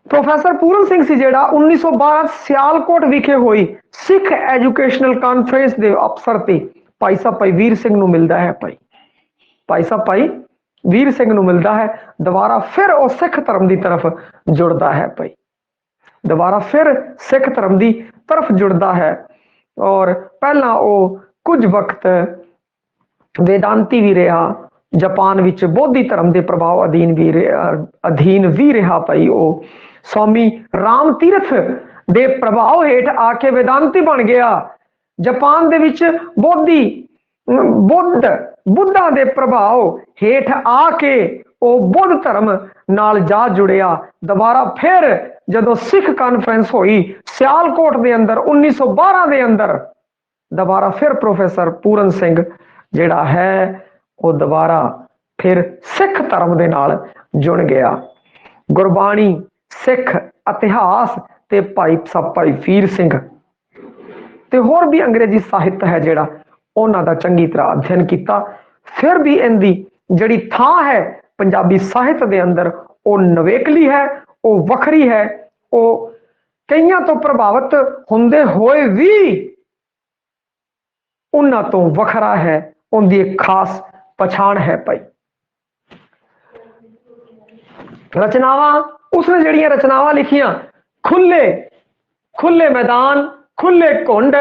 Professor Puran Singh सी जिहड़ा 1912 सियालकोट विखे हुई Sikh educational conference के अफसर ते भाई साहब भाई वीर सिंह नूं मिलता है। भाई साहब भाई वीर सिंह नूं मिलता है, दोबारा फिर वो सिख धर्म की तरफ जुड़ता है। भाई दोबारा फिर सिख धर्म की तरफ जुड़ता है और पहला वो कुछ वक्त वेदांती भी रहा, जापान विच बौद्धी धर्म के प्रभाव अधीन भी रहा। भाई वो स्वामी राम तीर्थ दे प्रभाव हेठ आके वेदांती बन गया। जापान दे विच बौद्धी बुद्धा दे प्रभाव हेठ आके वो बौद्ध धर्म नाल जा जुड़िया। दोबारा फिर जदों सिख कॉन्फ्रेंस हुई सियालकोट के अंदर 1912 के अंदर, दोबारा फिर प्रोफैसर पूरन सिंह जिहड़ा है वो दोबारा फिर सिख धर्म के नाल जुड़ गया। गुरबाणी, सिख इतिहास ते भाई साहब भाई वीर सिंह ते होर भी अंग्रेजी साहित्य है जिहड़ा उन्हां दा चंगी तरह अध्ययन किया। फिर भी इनकी जिहड़ी थां है पंजाबी साहित्य के अंदर वो नवेकली है, वो वखरी है, वो कईयां तो प्रभावित हुंदे होए भी उन्हां तो वखरा है, उनकी एक खास पछाण है। भाई रचनावां उसने जड़ियां रचनावां लिखियां, खुले खुले मैदान, खुले कुंड,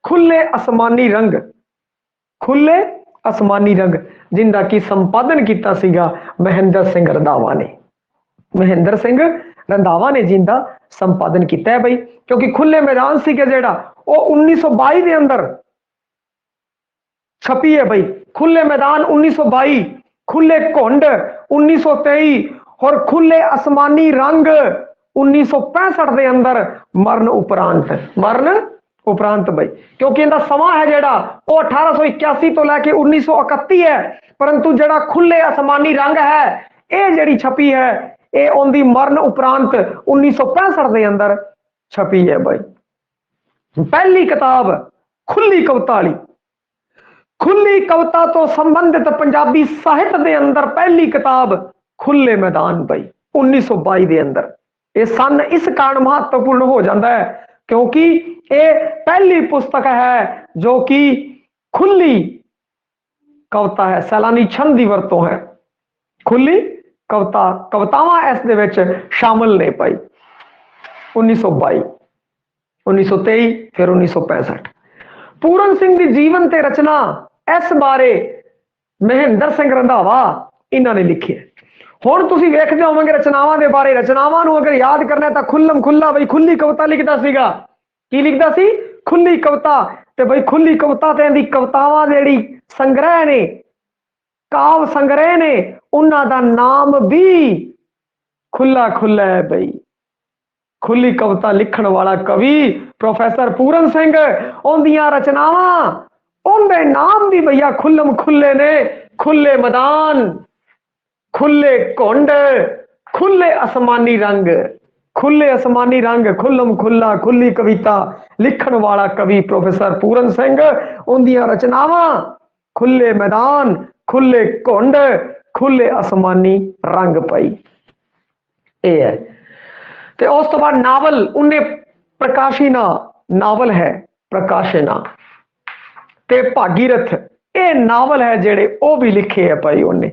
खुले आसमानी रंग, खुले आसमानी रंग, जिनका की संपादन किया सीगा महेंद्र सिंह रंधावा ने। महेंद्र सिंह रंधावा ने जिनका संपादन किया है। भाई क्योंकि खुले मैदान सी जिहड़ा वो 1922 के अंदर छपी है। भाई खुले मैदान 1922, खुले कुंड 1923 और खुले आसमानी रंग 1965 के अंदर मरण उपरांत। भाई क्योंकि इनका समा है जिहड़ा वो 1881 तो लैके 1931 है, परंतु जिहड़ा खुले आसमानी रंग है ये जिहड़ी छपी है ये उनकी मरण उपरांत 1965 के अंदर छपी है। भाई पहली किताब खुली कविता वाली, खुली कविता तो संबंधित पंजाबी साहित्य के अंदर पहली किताब खुले मैदान। भाई 1922 के अंदर ये सन इस कारण महत्वपूर्ण हो जाता है क्योंकि ये पहली पुस्तक है जो कि खुली कविता है, सैलानी छंद की वरतों है। खुली कवितावां इस दे विच शामिल ने। भाई 1922, 1923 फिर 1965। पूरन सिंह की जीवन ते रचना इस बारे महेंद्र सिंह रंधावा इन्होंने लिखी है। हुण तुसीं वेखदे होवोगे रचनावां दे बारे, रचनावां नूं अगर याद करना है तो खुल्लम खुल्ला भाई खुली कविता लिखदा सीगा। की लिखदा सी? खुली कविता। ते भाई खुली कविता ते इहदी कवितावां जेहड़ी संग्रह ने, काव संग्रह ने, उन्हां दा नाम भी खुला खुला है। भाई खुली कविता लिखण वाला कवि प्रोफैसर पूरन सिंह, उनदियां रचनावां उनके नाम भी भैया खुल्लम खुले ने। खुले मैदान, खुले कुंड, खुले आसमानी रंग, खुले आसमानी रंग, खुल्लम खुला खुली कविता लिखण वाला कवि प्रोफैसर पूरन सिंह, उनदियां रचनावां खुले मैदान, खुले कुंड, खुले आसमानी रंग। पाई ये है। तो उस तो बाद नावल उन्हें प्रकाशिना नावल है, प्रकाशना ते भागीरथ ये नावल है जेड़े वो भी लिखे है। भाई उन्हें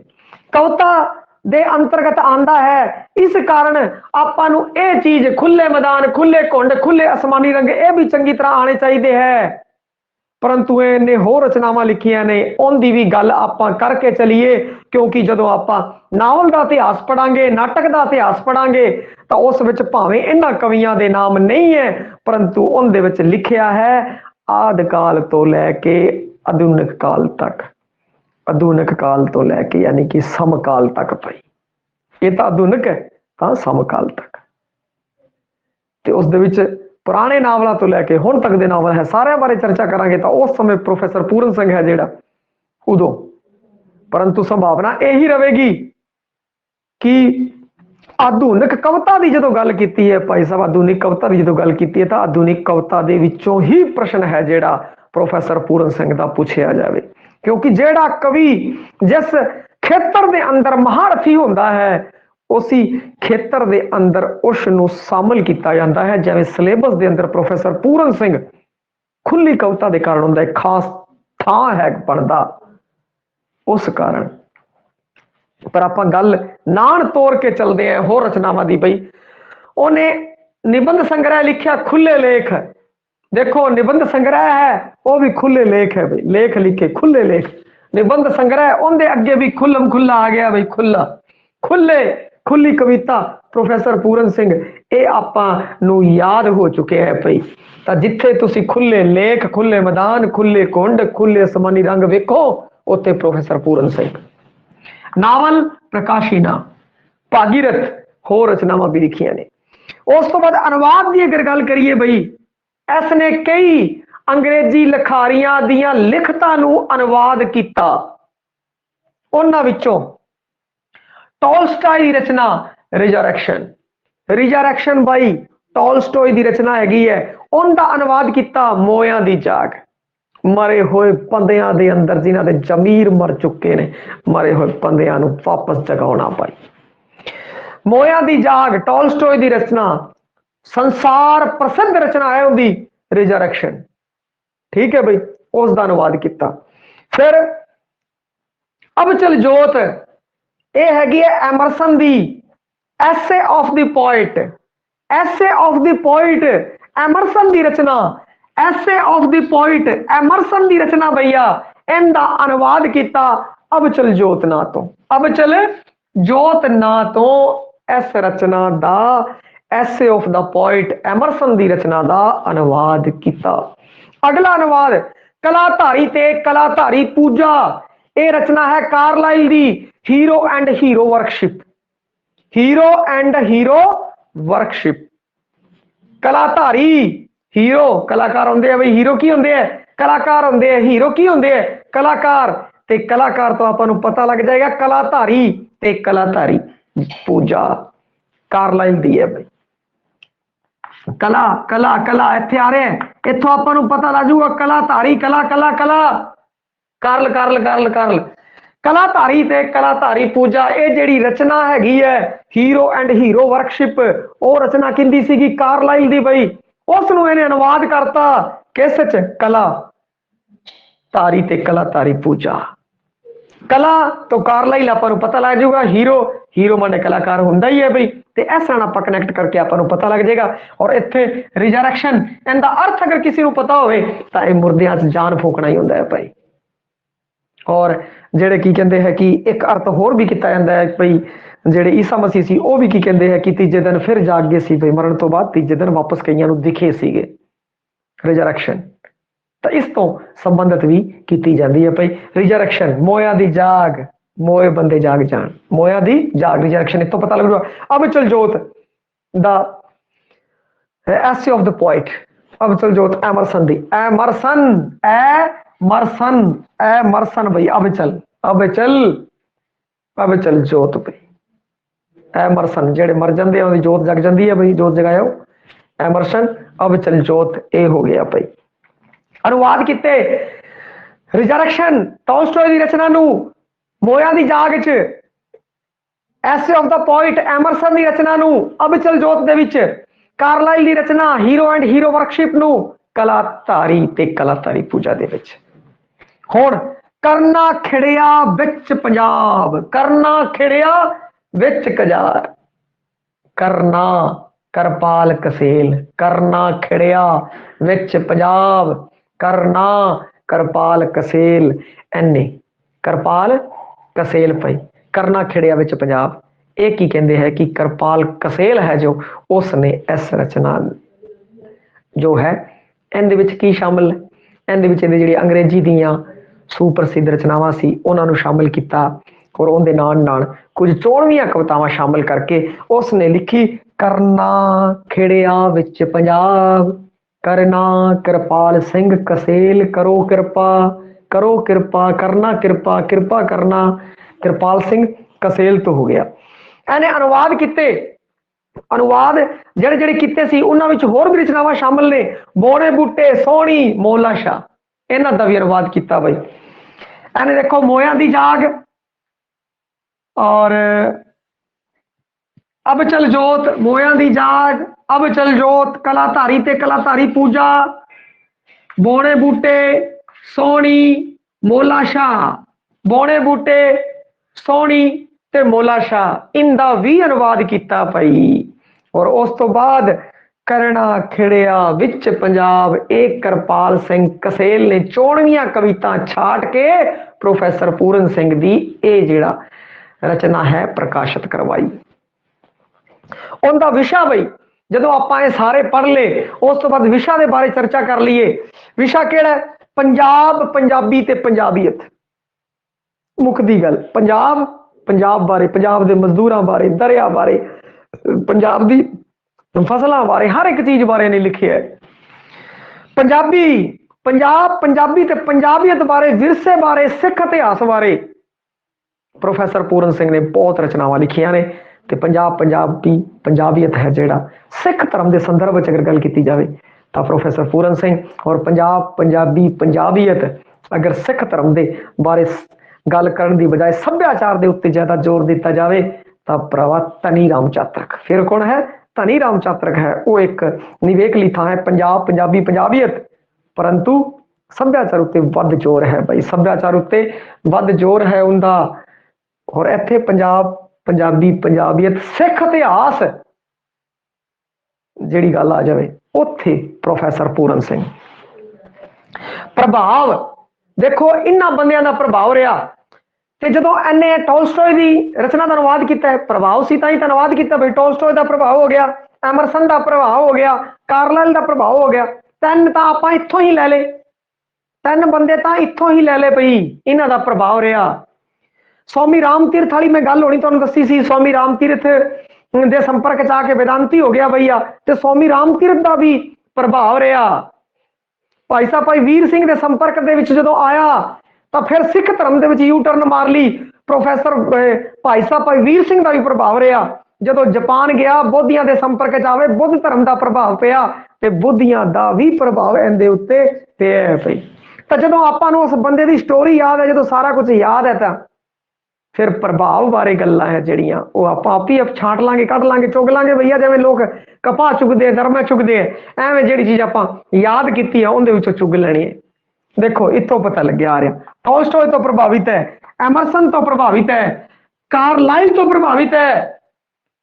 कविता दे अंतर्गत आंदा है। इस कारण आपां नूं ये चीज खुले मैदान, खुले कुंड, खुले आसमानी रंग ये भी चंगी तरह आने चाहिए है। परंतु इन्हें होर रचनावां लिखियां ने उनकी भी गल आपां करके चलीए क्योंकि जदों आपां नावल का इतिहास पढ़ांगे, नाटक का इतिहास पढ़ांगे तो उस विच भावें इन्हां कवियां दे नाम नहीं है परंतु उनदे विच लिखिया है आदि काल तो लैके आधुनिक काल तक, आधुनिक काल तो लैके यानी कि समकाल तक। भाई ये तो आधुनिक है तो समकाल तक। तो उस दे विच पुराने नावलों तो लैके हुण तक दे नावल है, सारे बारे चर्चा करांगे तो उस समय प्रोफैसर पूरन सिंह है जिहड़ा उदों। परंतु संभावना यही रहेगी कि आधुनिक कविता की जो गल की है भाई साहब, आधुनिक कविता की जो गल की है तो आधुनिक कविता के विचों ही प्रश्न है जिहड़ा प्रोफैसर पूरन सिंह का पूछा जाए क्योंकि जिहड़ा कवि जिस खेतर के अंदर महारथी होंदा है उसी खेतर दे अंदर उसनूं शामिल किया जाता है। जिवें सिलेबस दे अंदर प्रोफैसर पूरन सिंह खुली कविता के कारण उनका एक खास थां है बनता उस कारण। पर आप गल नान तोड़ के चलते हैं होर रचनावां दी। बई उन्हें निबंध संग्रह लिखा खुले लेख। देखो निबंध संग्रह है वो भी खुले लेख है भाई, लेख लिखे खुले लेख। निबंध संग्रह उनके अगे भी खुल्लम खुल्ला आ गया भाई, खुला खुले खुली कविता प्रोफैसर पूरन सिंह ये आपां याद हो चुके हैं भाई। तो जिथे तुसी खुले लेख खुले मैदान खुले कुंड खुले असमानी रंग वेखो उत्थे प्रोफैसर पूरन सिंह। नावल प्रकाशीना भागीरथ होर रचनावां भी लिखियां ने। उस तो बाद अनुवाद की अगर गल करिए बई इसने कई अंग्रेजी लिखारियां दियां लिखतां नूं अनुवाद किया। उन्हां विचों टॉलस्टॉय की रचना रिजरेक्शन, रिजरेक्शन बाई टॉलस्टॉय की रचना हैगी है। उनका अनुवाद किया मोयां दी जाग। मरे हुए बंदियां दे अंदर जिन्हां दे जमीर मर चुके ने, मरे हुए बंदियां नूं वापस जगाउणा पाई। मोयां दी जाग टॉलस्टॉय की रचना, संसार प्रसिद्ध रचना है उनकी रिजरेक्शन। ठीक है भाई, उसका अनुवाद किया। फिर अब चल जोत ये हैगी है एमरसन दी essay of the poet. Essay of the poet Emerson की रचना, essay of the poet Emerson की रचना भैया इनका अनुवाद किया अब चल जोत ना तो। अब चल जोत ना तो इस रचना दा एसे ऑफ द पोइट एमरसन की रचना का अनुवाद किया। अगला अनुवाद कलाधारी ते कलाधारी पूजा। ये रचना है Carlyle the hero and hero worship. Hero and hero worship. कलाधारी हीरो कलाकार होंगे भाई, हीरो की होंगे है कलाकार होंगे, हीरो की होंगे है कलाकार। ते कलाकार तो आपको पता लग जाएगा कलाधारी ते कलाधारी पूजा कार्लाइल दी है भाई। कला कला कला इत्थे आ रहे हैं, इत्थों आपको पता लग जाऊगा कलाधारी कला कला कला कार्ल कार्ल कार्ल कार्ल कलाधारी ते कलाधारी पूजा। ये जिहड़ी रचना हैगी है हीरो एंड हीरो वर्कशिप वो रचना किंदी सीगी कार्लाइल दी भाई। उसनूं इहने अनुवाद करता किस च कला धारी ते कलाधारी पूजा। कला तो कार्लाइल आपको पता लग जाऊगा, हीरो हीरो माने कलाकार हुंदा ही है भाई। ते इस नाल आपां कनैक्ट करके आपको पता लग जाएगा। और इत्थे रिजरेक्शन इनका अर्थ अगर किसी को पता होवे तां इह मुर्दियां च जान फूकना ही हुंदा है भाई। और जेड़े की कहते हैं कि एक अर्थ होर भी किया जाता है भाई, जेड़े ईसा मसीह सी वो भी की कहते हैं कि तीजे दिन फिर जाग गए सी भाई, मरण तो बाद तीजे दिन वापस कईयां नूं दिखे सीगे रिजरेक्शन। तो इस तो संबंधित भी की जाती है भाई रिजरेक्शन। मोया दी जाग, मोए बंदे जाग जान, मोया दी जाग रिजरेक्शन इतो पता लग जाएगा। अब चल जोत the essay of the poet. अब चल जोत एमरसन दी एमरसन एमरसन एमरसन भाई। अब चल अब चल अब चल जोत भाई एमरसन जेड़े मर जाते हैं जोत जग जाती है भाई, जोत जगाओ एमरसन। अब चल जोत ए हो गया भाई। अनुवाद किते रिजरेक्शन टॉलस्टॉय की रचना नूं मोया दी जाग च, एसे ऑफ द पोइट एमरसन की रचना नूं अब चल जोत दे विच, कार्लाइल की रचना हीरो एंड हीरो वर्कशिप नूं कलाधारी ते कलाधारी पूजा दे विच। हुण करना खिड़िया विच पंजाब, करना खिड़िया विच कजार। करना करपाल कसेल, करना खिड़िया विच पंजाब, करना करपाल कसेल एने करपाल कसेल पई करना खिड़िया विच पंजाब। एक ही कहते हैं कि करपाल कसेल है जो उसने इस रचना जो है इन की शामिल इन जी अंग्रेजी दियां सुप्रसिद्ध रचनावां सी उन्होंने शामिल किया। और उनके नाल नाल कुछ 14 कवितावां शामिल करके उसने लिखी करना खिड़िया विच पंजाब, करना कृपाल सिंह कसेल करो कृपा, करो कृपा करना कृपा कृपा करना कृपाल सिंह कसेल तो हो गया। इन्हें अनुवाद किते, अनुवाद जेड़े जेड़े किते सी उन्हां विच होर भी रचनावां शामिल ने, बोने बूटे सोहनी मोला शाह इन्हां दा भी अनुवाद किया भाई। इन्हें देखो मोया दी जाग और अब चल जोत मोया दी जाग, अब चल जोत कलाधारी ते कलाधारी पूजा, बौने बूटे सोहनी मोला शाह, बौने बूटे सोहनी ते मोला शाह, इंदा भी अनुवाद किया भाई। और उस तो बाद करना खिड़िया विच पंजाब, एक करपाल सिंह कसेल ने 24 कविता छाट के प्रोफेसर पूरन सिंह दी ए जिहड़ा रचना है प्रकाशित करवाई। उनका विशा बई जो आप सारे पढ़ ले, उस तो बाद विशा के बारे चर्चा कर लीए। विशा केड़ा है? पंजाब, पंजाबी ते पंजाबीयत। मुकदी गल पंजाब, पंजाब बारे, पंजाब के मजदूरों बारे, दरिया बारे, पंजाब की फसलों बारे, हर एक चीज बारे नहीं लिखे है। पंजाबी, पंजाब, पंजाबी ते पंजाबीयत बारे, विरसे बारे, सिख इतिहास बारे प्रोफेसर पूरन सिंह ने बहुत रचनावां लिखियां ने। ते पंजाब, पंजाबी, पंजाबीयत है जिहड़ा सिख धर्म के संदर्भ अगर गल की जाए तो प्रोफेसर पूरन सिंह, और पंजाब, पंजाबी, पंजाबीयत अगर सिख धर्म के बारे गल करने की बजाय सभ्याचार के उत्ते ज्यादा जोर दिता जाए तो भरावा धनी राम चातरक, फिर कौन है? धनी राम चातरक है। वो एक निवेकली थां है पंजाब, पंजाबी, पंजाबीयत, परंतु सभ्याचार उत्ते वध जोर है भाई, सभ्याचार उत्ते वध जोर है उनका। और इत्थे पंजाब, पंजाबी, पंजाबीयत, सिख इतिहास जिहड़ी गल आ जाए उत्थे प्रोफेसर पूरन सिंह। प्रभाव देखो इन्हां बंदियां दा प्रभाव रहा। ते जदों इन्ने टॉलस्टॉय दी रचना का अनुवाद किया है, प्रभाव सी तां ही अनुवाद किया भाई। टॉलस्टॉय का प्रभाव हो गया, एमरसन का प्रभाव हो गया, कार्लाइल का प्रभाव हो गया, तीन तां आपां इत्थों ही ले ले, तीन बंदे तां इत्थों ही ले ले भाई, इन्हां दा प्रभाव रहा। स्वामी राम तीरथ वाली मैं गल होनी तुहानूं दस्सी सी, स्वामी राम तीरथ दे संपर्क च आके वेदांती हो गया भैया, ते स्वामी राम तीरथ का भी प्रभाव रहा। भाई साहब भाई वीर सिंह के संपर्क दे विच जदों आया तो फिर सिख धर्म दे विच यू टर्न मार ली। प्रोफेसर भाई साहब भाई वीर सिंह का भी प्रभाव रहा। जदों जापान गया बौद्धियां के संपर्क च आवे, बुद्ध धर्म का प्रभाव पिया, ते बुद्धियां का भी प्रभाव इहदे उत्ते पिया है भाई। तो जदों आपां नूं उस बंदे की स्टोरी याद है, जदों सारा कुछ याद है, तो फिर प्रभाव बारे गल्लां है जिहड़ियां वो आप ही छांट लांगे, कढ लांगे, चुग लांगे भैया। जिवें लोग कपा चुगदे, दरमे चुगदे, एवें जिहड़ी चीज आपां याद कीती है उहदे विचों चुग लैणी है। देखो इत्थों पता लग्या आ रहा, टॉलस्टॉय तो प्रभावित है, एमरसन तो प्रभावित है, कार्लाइल तो प्रभावित है,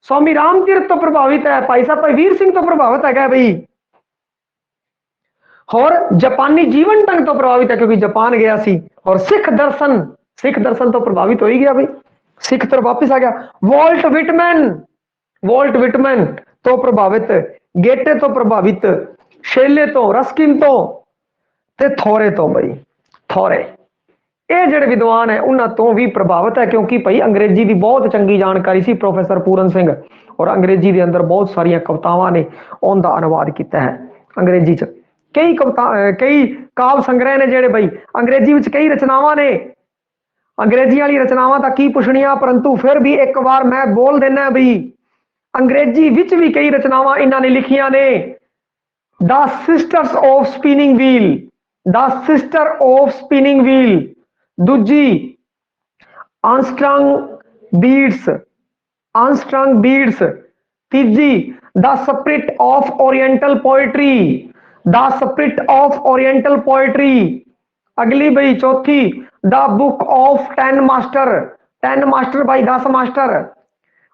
स्वामी राम तीरथ तो प्रभावित है, भाई साहब भाई वीर सिंह तो प्रभावित है भाई, और जापानी जीवन ढंग तो प्रभावित है क्योंकि जापान गया सी। और सिख दर्शन तो प्रभावित हो ही गया भाई, सिख तो वापिस आ गया। वॉल्ट विटमैन तो प्रभावित, गेटे तो प्रभावित, शेले तो, रस्किन तो, ते थोरे तो भाई, थोरे ये जिहड़े विद्वान है उन्हां तो भी प्रभावित है क्योंकि भाई अंग्रेजी की बहुत चंगी जानकारी सी प्रोफेसर पूरन सिंह, और अंग्रेजी के अंदर बहुत सारिया कवितावां ने उनका अनुवाद किया है अंग्रेजी च। कई कविता, कई काव्य संग्रह ने जिहड़े भाई अंग्रेजी विच, कई रचनावां ने। अंग्रेजी वाली रचनावां तां की पुछणियां, परंतु फिर भी एक बार मैं बोल देना भी अंग्रेजी विच भी कई रचनावां इन्हां ने लिखियां ने। The sisters of spinning wheel, the sister of spinning wheel, दूजी अनस्ट्रंग बीड्स, तीजी the spirit of oriental poetry, the spirit of oriental poetry. अगली भाई चौथी the book of 10 master, 10 master भाई 10 मास्टर,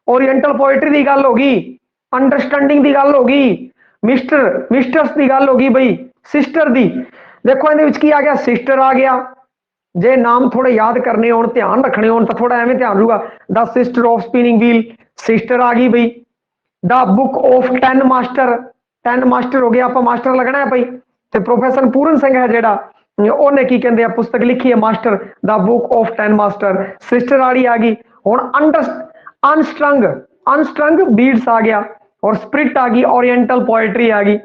ओरिएंटल पोएट्री की गल होगी, अंडरस्टैंडिंग की गल होगी, मिस्टर्स की गल होगी भाई, सिस्टर की। देखो इहदे विच की आ गया, सिस्टर आ गया। जे नाम थोड़े याद करने हो, ध्यान रखने हो तो थोड़ा एवं ध्यान रहूगा। The sister of spinning wheel, sister आ गई भाई। The book of 10 master, 10 master हो गया, आप मास्टर लगना है भाई। तो प्रोफेसर पूरन सिंह है जेड़ा उन्हें की कहते हैं पुस्तक लिखी है master, the book of 10 master, sister वाली आ गई। हुण अनस्ट्रंग बीड्स आ गया, और स्पिरिट आ गई, ओरिएंटल पोएट्री आ गई।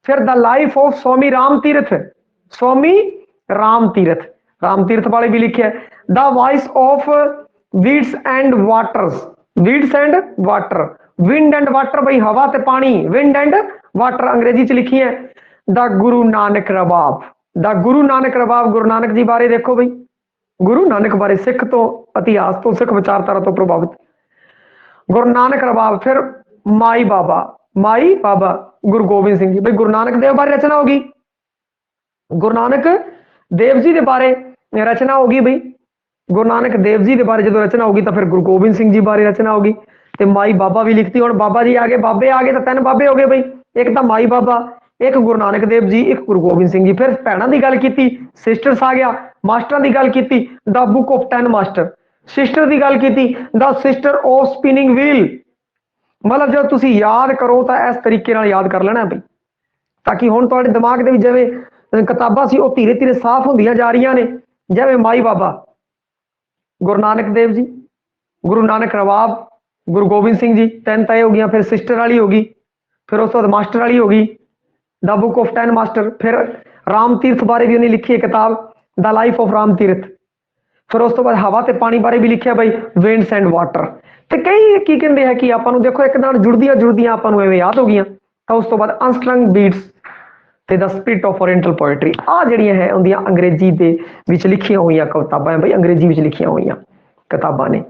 फिर द लाइफ ऑफ स्वामी राम तीरथ वाले भी लिखे है। The voice of weeds and waters, weeds and water, wind and water भाई हवा ते पानी, विंड एंड वाटर अंग्रेजी च लिखी है। द गुरु नानक रबाब, गुरु नानक जी बारे देखो भाई, गुरु नानक बारे सिख तो इतिहास तो सिख विचारधारा तो प्रभावित। गुरु नानक रबाब, फिर माई बाबा गुरु गोबिंद सिंह जी। भाई गुरु नानक देव बारे रचना होगी, गुरु नानक देव जी के बारे रचना होगी। भाई गुरु नानक देव जी के बारे जो रचना होगी तो फिर गुरु गोबिंद सिंह जी बारे रचना होगी। तो माई बाबा भी लिखती, हूँ बाबा जी आ गए, बाबे आ गए तो तीन बाबे हो गए भाई, एक तो माई बाबा, एक गुरु नानक देव जी, एक गुरु गोबिंद सिंह जी। फिर भैणों की गल की, सिस्टर्स आ गया, मास्टर की गल की, the book of 10 master. Sister की गल की, the sister of spinning wheel. मतलब जो तुम याद करो तो इस तरीके याद कर लेना भाई, ताकि हुण तुहाडे दिमाग दे विच जिवें किताबां सी धीरे धीरे साफ होंदियां जा रही ने। जिवें माई बाबा गुरु नानक देव जी, गुरु नानक रबाब, गुरु गोबिंद सिंह जी, तीन तय हो गई। फिर सिस्टर वाली होगी, फिर उस बाद मास्टर वाली होगी, द बुक ऑफ 10 मास्टर। फिर राम तीर्थ बारे भी उन्हें लिखी है किताब, द लाइफ ऑफ राम तीर्थ। फिर उस तो बाद हवा ते पानी बारे भी लिखा भाई, विंड्स एंड वाटर। तो कई की कहते हैं कि आपको देखो एक नाल जुड़दियां जुड़दियां आपको एवं याद हो गई। तो उस तो बाद अनस्ट्रंग बीट्स ते the spirit of oriental poetry, आ जड़ियां है उन्दियां अंग्रेजी दे विच लिखियां हुई किताबां भाई, अंग्रेजी विच लिखियां हुई किताबां ने।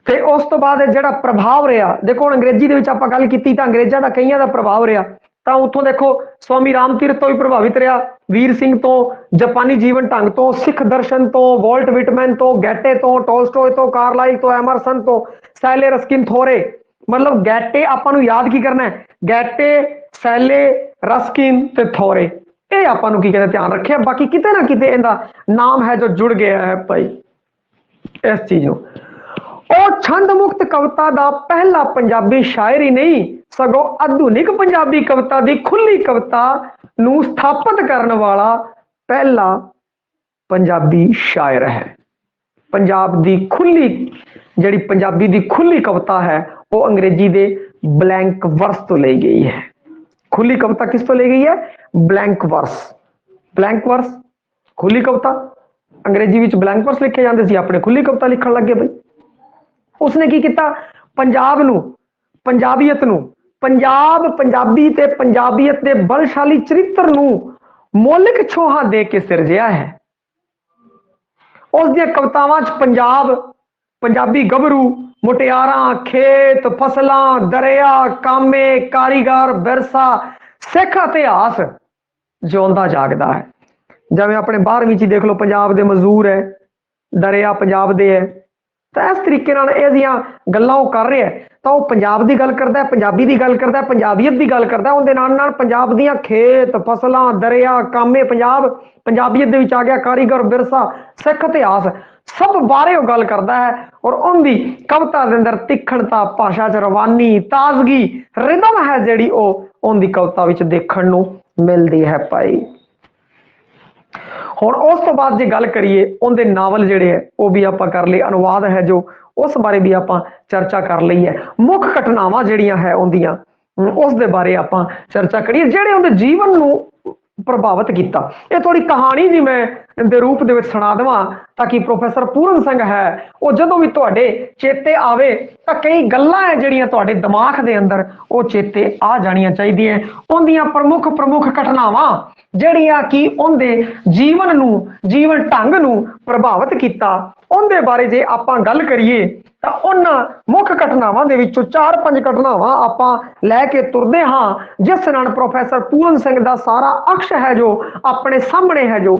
ते उस तो बाद जिहड़ा प्रभाव रहा, देखो हुण अंग्रेजी दे विच आपां गल कीती तां अंग्रेजां दा कईयां दा प्रभाव रहा। तो उतों देखो स्वामी राम तीर्थ तो भी प्रभावित रहा, वीर सिंह तो, जापानी जीवन ढंग तो, सिख दर्शन तो, वॉल्ट विटमैन तो, गैटे तो, टोल्स्टॉय तो, कार्लाइल तो, एमरसन तो, सैले रस्किन थोरे। मतलब गैटे आपां याद की करना है, गैटे सैले रस्किन ते थोरे, ये आपां की कहते ध्यान रखे। बाकी किते ना किते इहदा नाम है जो जुड़ गया है भाई इस चीज को। और छंद मुक्त कविता का पहला पंजाबी शायर ही नहीं सगों आधुनिक पंजाबी कविता की खुली कविता नूं स्थापित करने वाला पहला पंजाबी शायर है। पंजाब की खुली जिहड़ी पंजाबी की खुली कविता है वो अंग्रेजी के ब्लैंक वर्स तो ली गई है। खुली कविता किस तो ली गई है? Blank verse. ब्लैंक वर्स खुली कविता, अंग्रेजी में ब्लैंक वर्स लिखे जाते सी, अपने खुली कविता लिखण लगे भाई। उसने की किया? पंजाब नूं, पंजाबीयत नूं, पंजाब पंजाबी ते पंजाबीयत के बलशाली चरित्र नूं मौलिक छोहा दे के सिरजिया है। उस कवितावां पंजाब, पंजाबी गभरू, मुटियारा, खेत, फसलां, दरिया, कामे, कारीगर, विरसा, सिख इतिहास जिउंदा जागदा है। जिवें अपने 12वीं च देख लो, पंजाब दे मजदूर है, दरिया पंजाब दे है। तो इस तरीके गल्लां कर रहे हैं तो वह पंजाब की गल करता है, पंजाबी की गल करता है, पंजाबीयत की गल करता है। उनके नाल पंजाब दीयां खेत, फसलां, दरिया, कामे पंजाब, पंजाबीयत दे विच आ गया कारीगर, विरसा, सिख इतिहास, सब बारे वो गल करता है। और उनकी कविता के अंदर तिखणता, भाषा च रवानी, ताजगी, रिदम है जिहड़ी उनकी कविता विच देखण नूं मिलदी है भाई। हुण उस तो बाद जे गल करिए उनके नावल जिहड़े है वो भी आपां कर लिए, अनुवाद है जो उस बारे भी आपां चर्चा कर ली है। मुख घटनावां जिहड़ियां है उनदियां उस दे बारे आपां चर्चा करिए जिहड़े उनके जीवन नूं प्रभावित किया। ये थोड़ी कहानी जी मैं दे रूप दे विच सुना देवां ताकि प्रोफैसर पूरन सिंह है वो जदों भी तुहाडे चेते आवे तां कई गल्लां है जिहड़ियां तुहाडे दिमाग दे अंदर वो चेते आ जाणियां चाहीदियां। उनदियां प्रमुख प्रमुख घटनावां जिहड़ियां कि उनके जीवन नूं, जीवन ढंग नूं प्रभावित किया, उनके बारे जे आपां गल करिए तो उन्हां मुख घटनावां दे विचों 4-5 घटनावां आपां लैके तुरदे हां जिस नाल प्रोफैसर पूरन सिंह दा सारा अक्ष है जो अपने सामने है जो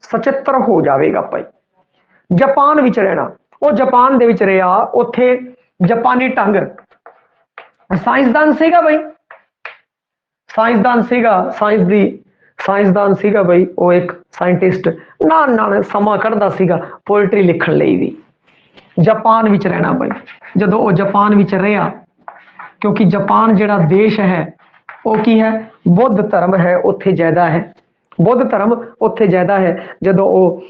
सचित्र हो जाएगा भाई। जापान विच रहना, वो जापान दे विच रहा, उत्थे जापानी ढंग, साइंसदान सीगा भाई, साइंसदान सीगा, साइंसदान सीगा भाई, वो एक साइंटिस्ट नाल समा कढ़दा सीगा पोएट्री लिखण लई भी। जापान विच रहना भाई, जदों वो जापान विच रहा, क्योंकि जापान जिहड़ा देश है वो की है, बुद्ध धर्म है उत्थे ज्यादा है, बुद्ध धर्म उत्थे ज्यादा है। जदों वो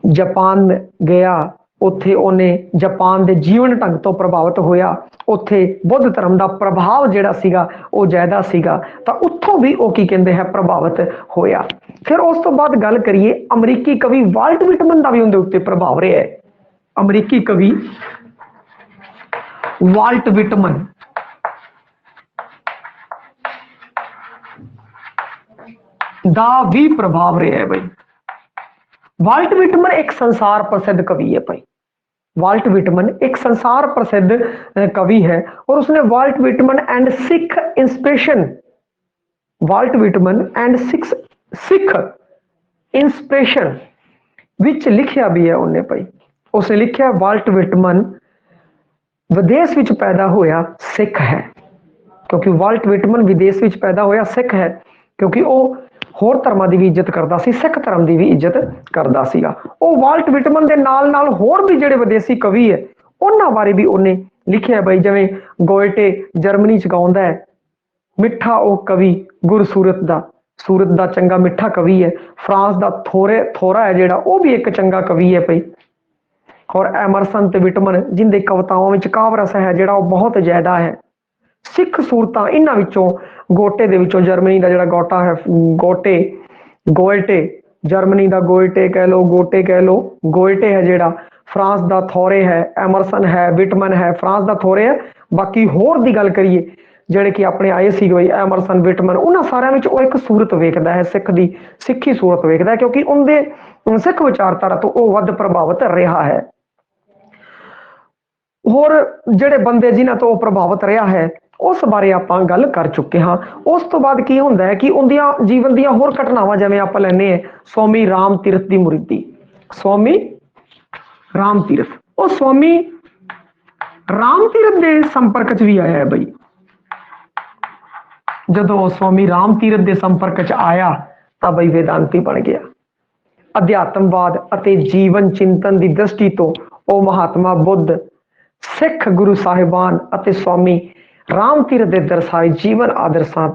जापान गया उत्थे उन्हें जापान के जीवन ढंग तो प्रभावित होया, उत्थे बुद्ध धर्म का प्रभाव जिहड़ा सीगा वो ज्यादा सीगा, तो उत्थों भी वो की कहते हैं प्रभावित होया। फिर उस तो बाद गल करिए अमरीकी कवि वाल्ट विटमन का भी उनके उत्ते प्रभाव रहा है। अमरीकी कवि वाल्ट विटमन दा भी प्रभाव रहा है भाई। वाल्ट विटमन एक संसार प्रसिद्ध कवि है भाई, वाल्ट विटमन एक संसार प्रसिद्ध कवि है और उसने Walt Whitman and Sikh inspiration, Walt Whitman and Sikh inspiration which लिखिया भी है उन्हें भाई। उसने लिखिया वाल्ट विटमन विदेश विच पैदा होया सिख है, क्योंकि वाल्ट विटमन विदेश विच पैदा होया सिख है, क्योंकि वह होर धर्मां दी भी इज्जत करदा सी, सिख धर्म की भी इज्जत करदा सीगा। ਉਹ ਵਾਲਟ ਵਿਟਮਨ ਦੇ ਨਾਲ ਹੋਰ ਵੀ ਜਿਹੜੇ ਵਿਦੇਸ਼ੀ ਕਵੀ ਹੈ ਉਹਨਾਂ ਬਾਰੇ ਵੀ ਉਹਨੇ ਲਿਖਿਆ ਬਈ, ਜਿਵੇਂ ਗੋਇਟੇ ਜਰਮਨੀ ਚ ਗਾਉਂਦਾ ਹੈ ਮਿੱਠਾ ਉਹ ਕਵੀ ਗੁਰਸੂਰਤ ਦਾ ਚੰਗਾ ਮਿੱਠਾ ਕਵੀ ਹੈ। ਫਰਾਂਸ ਦਾ ਥੋਰਾ ਹੈ ਜਿਹੜਾ ਉਹ ਵੀ ਇੱਕ ਚੰਗਾ ਕਵੀ ਹੈ ਭਈ। ਔਰ ਐਮਰਸਨ ਤੇ ਵਿਟਮਨ ਜਿੰਦੇ ਕਵਿਤਾਵਾਂ ਵਿੱਚ ਕਾਵ ਰਸ ਹੈ ਜਿਹੜਾ ਉਹ ਬਹੁਤ ਜ਼ਿਆਦਾ ਹੈ। ਸਿੱਖ ਸੂਰਤਾਂ ਇਹਨਾਂ ਵਿੱਚੋਂ ਗੋਟੇ ਦੇ ਵਿੱਚੋਂ ਜਰਮਨੀ ਦਾ ਜਿਹੜਾ ਗੋਟਾ ਹੈ ਗੋਇਟੇ ਜਰਮਨੀ ਦਾ ਗੋਇਟੇ ਕਹਿ ਲਓ ਗੋਟੇ ਕਹਿ ਲਓ, ਗੋਇਟੇ ਹੈ ਜਿਹੜਾ ਫਰਾਂਸ ਦਾ ਥੋਰੇ ਹੈ, ਐਮਰਸਨ ਹੈ, ਵਿਟਮਨ ਹੈ, ਫਰਾਂਸ ਦਾ ਥੋਰੇ ਹੈ। ਬਾਕੀ ਹੋਰ ਦੀ ਗੱਲ ਕਰੀਏ ਜਿਹੜੇ ਕਿ ਆਪਣੇ ਆਏ ਸੀ ਬਈ ਐਮਰਸਨ ਵਿਟਮਨ, ਉਹਨਾਂ ਸਾਰਿਆਂ ਵਿੱਚ ਉਹ ਇੱਕ ਸੂਰਤ ਵੇਖਦਾ ਹੈ ਸਿੱਖੀ ਸੂਰਤ ਵੇਖਦਾ ਹੈ, ਕਿਉਂਕਿ ਉਹਦੇ ਸਿੱਖ ਵਿਚਾਰਧਾਰਾ ਤੋਂ ਉਹ ਵੱਧ ਪ੍ਰਭਾਵਿਤ ਰਿਹਾ ਹੈ। ਹੋਰ ਜਿਹੜੇ ਬੰਦੇ ਜਿਨ੍ਹਾਂ ਤੋਂ ਉਹ ਪ੍ਰਭਾਵਿਤ ਰਿਹਾ ਹੈ ਉਸ ਬਾਰੇ ਆਪਾਂ ਗੱਲ ਕਰ ਚੁੱਕੇ ਹਾਂ। ਉਸ ਤੋਂ ਬਾਅਦ ਕੀ ਹੁੰਦਾ ਹੈ ਕਿ ਉਹਦੀਆਂ ਜੀਵਨ ਦੀਆਂ ਹੋਰ ਘਟਨਾਵਾਂ, ਜਿਵੇਂ ਆਪਾਂ ਲੈਨੇ ਆ ਸਵਾਮੀ ਰਾਮ ਤੀਰਥ ਦੀ ਮੁਰੀਦੀ, ਸਵਾਮੀ ਰਾਮ ਤੀਰਥ, ਉਹ ਸਵਾਮੀ ਰਾਮ ਤੀਰਥ ਦੇ ਸੰਪਰਕ ਚ ਵੀ ਆਇਆ ਹੈ ਬਈ। ਜਦੋਂ ਸਵਾਮੀ ਰਾਮ ਤੀਰਥ ਦੇ ਸੰਪਰਕ ਚ ਆਇਆ ਤਾਂ ਬਈ ਵੇਦਾਂਤੀ ਬਣ ਗਿਆ। ਅਧਿਆਤਮਵਾਦ ਅਤੇ ਜੀਵਨ ਚਿੰਤਨ ਦੀ ਦ੍ਰਿਸ਼ਟੀ ਤੋਂ ਉਹ ਮਹਾਤਮਾ ਬੁੱਧ, ਸਿੱਖ ਗੁਰੂ ਸਾਹਿਬਾਨ ਅਤੇ ਸਵਾਮੀ ਰਾਮ ਤੀਰਥ ਦੇ ਦਰਸਾਏ ਜੀਵਨ ਆਦਰਸ਼ਾਂ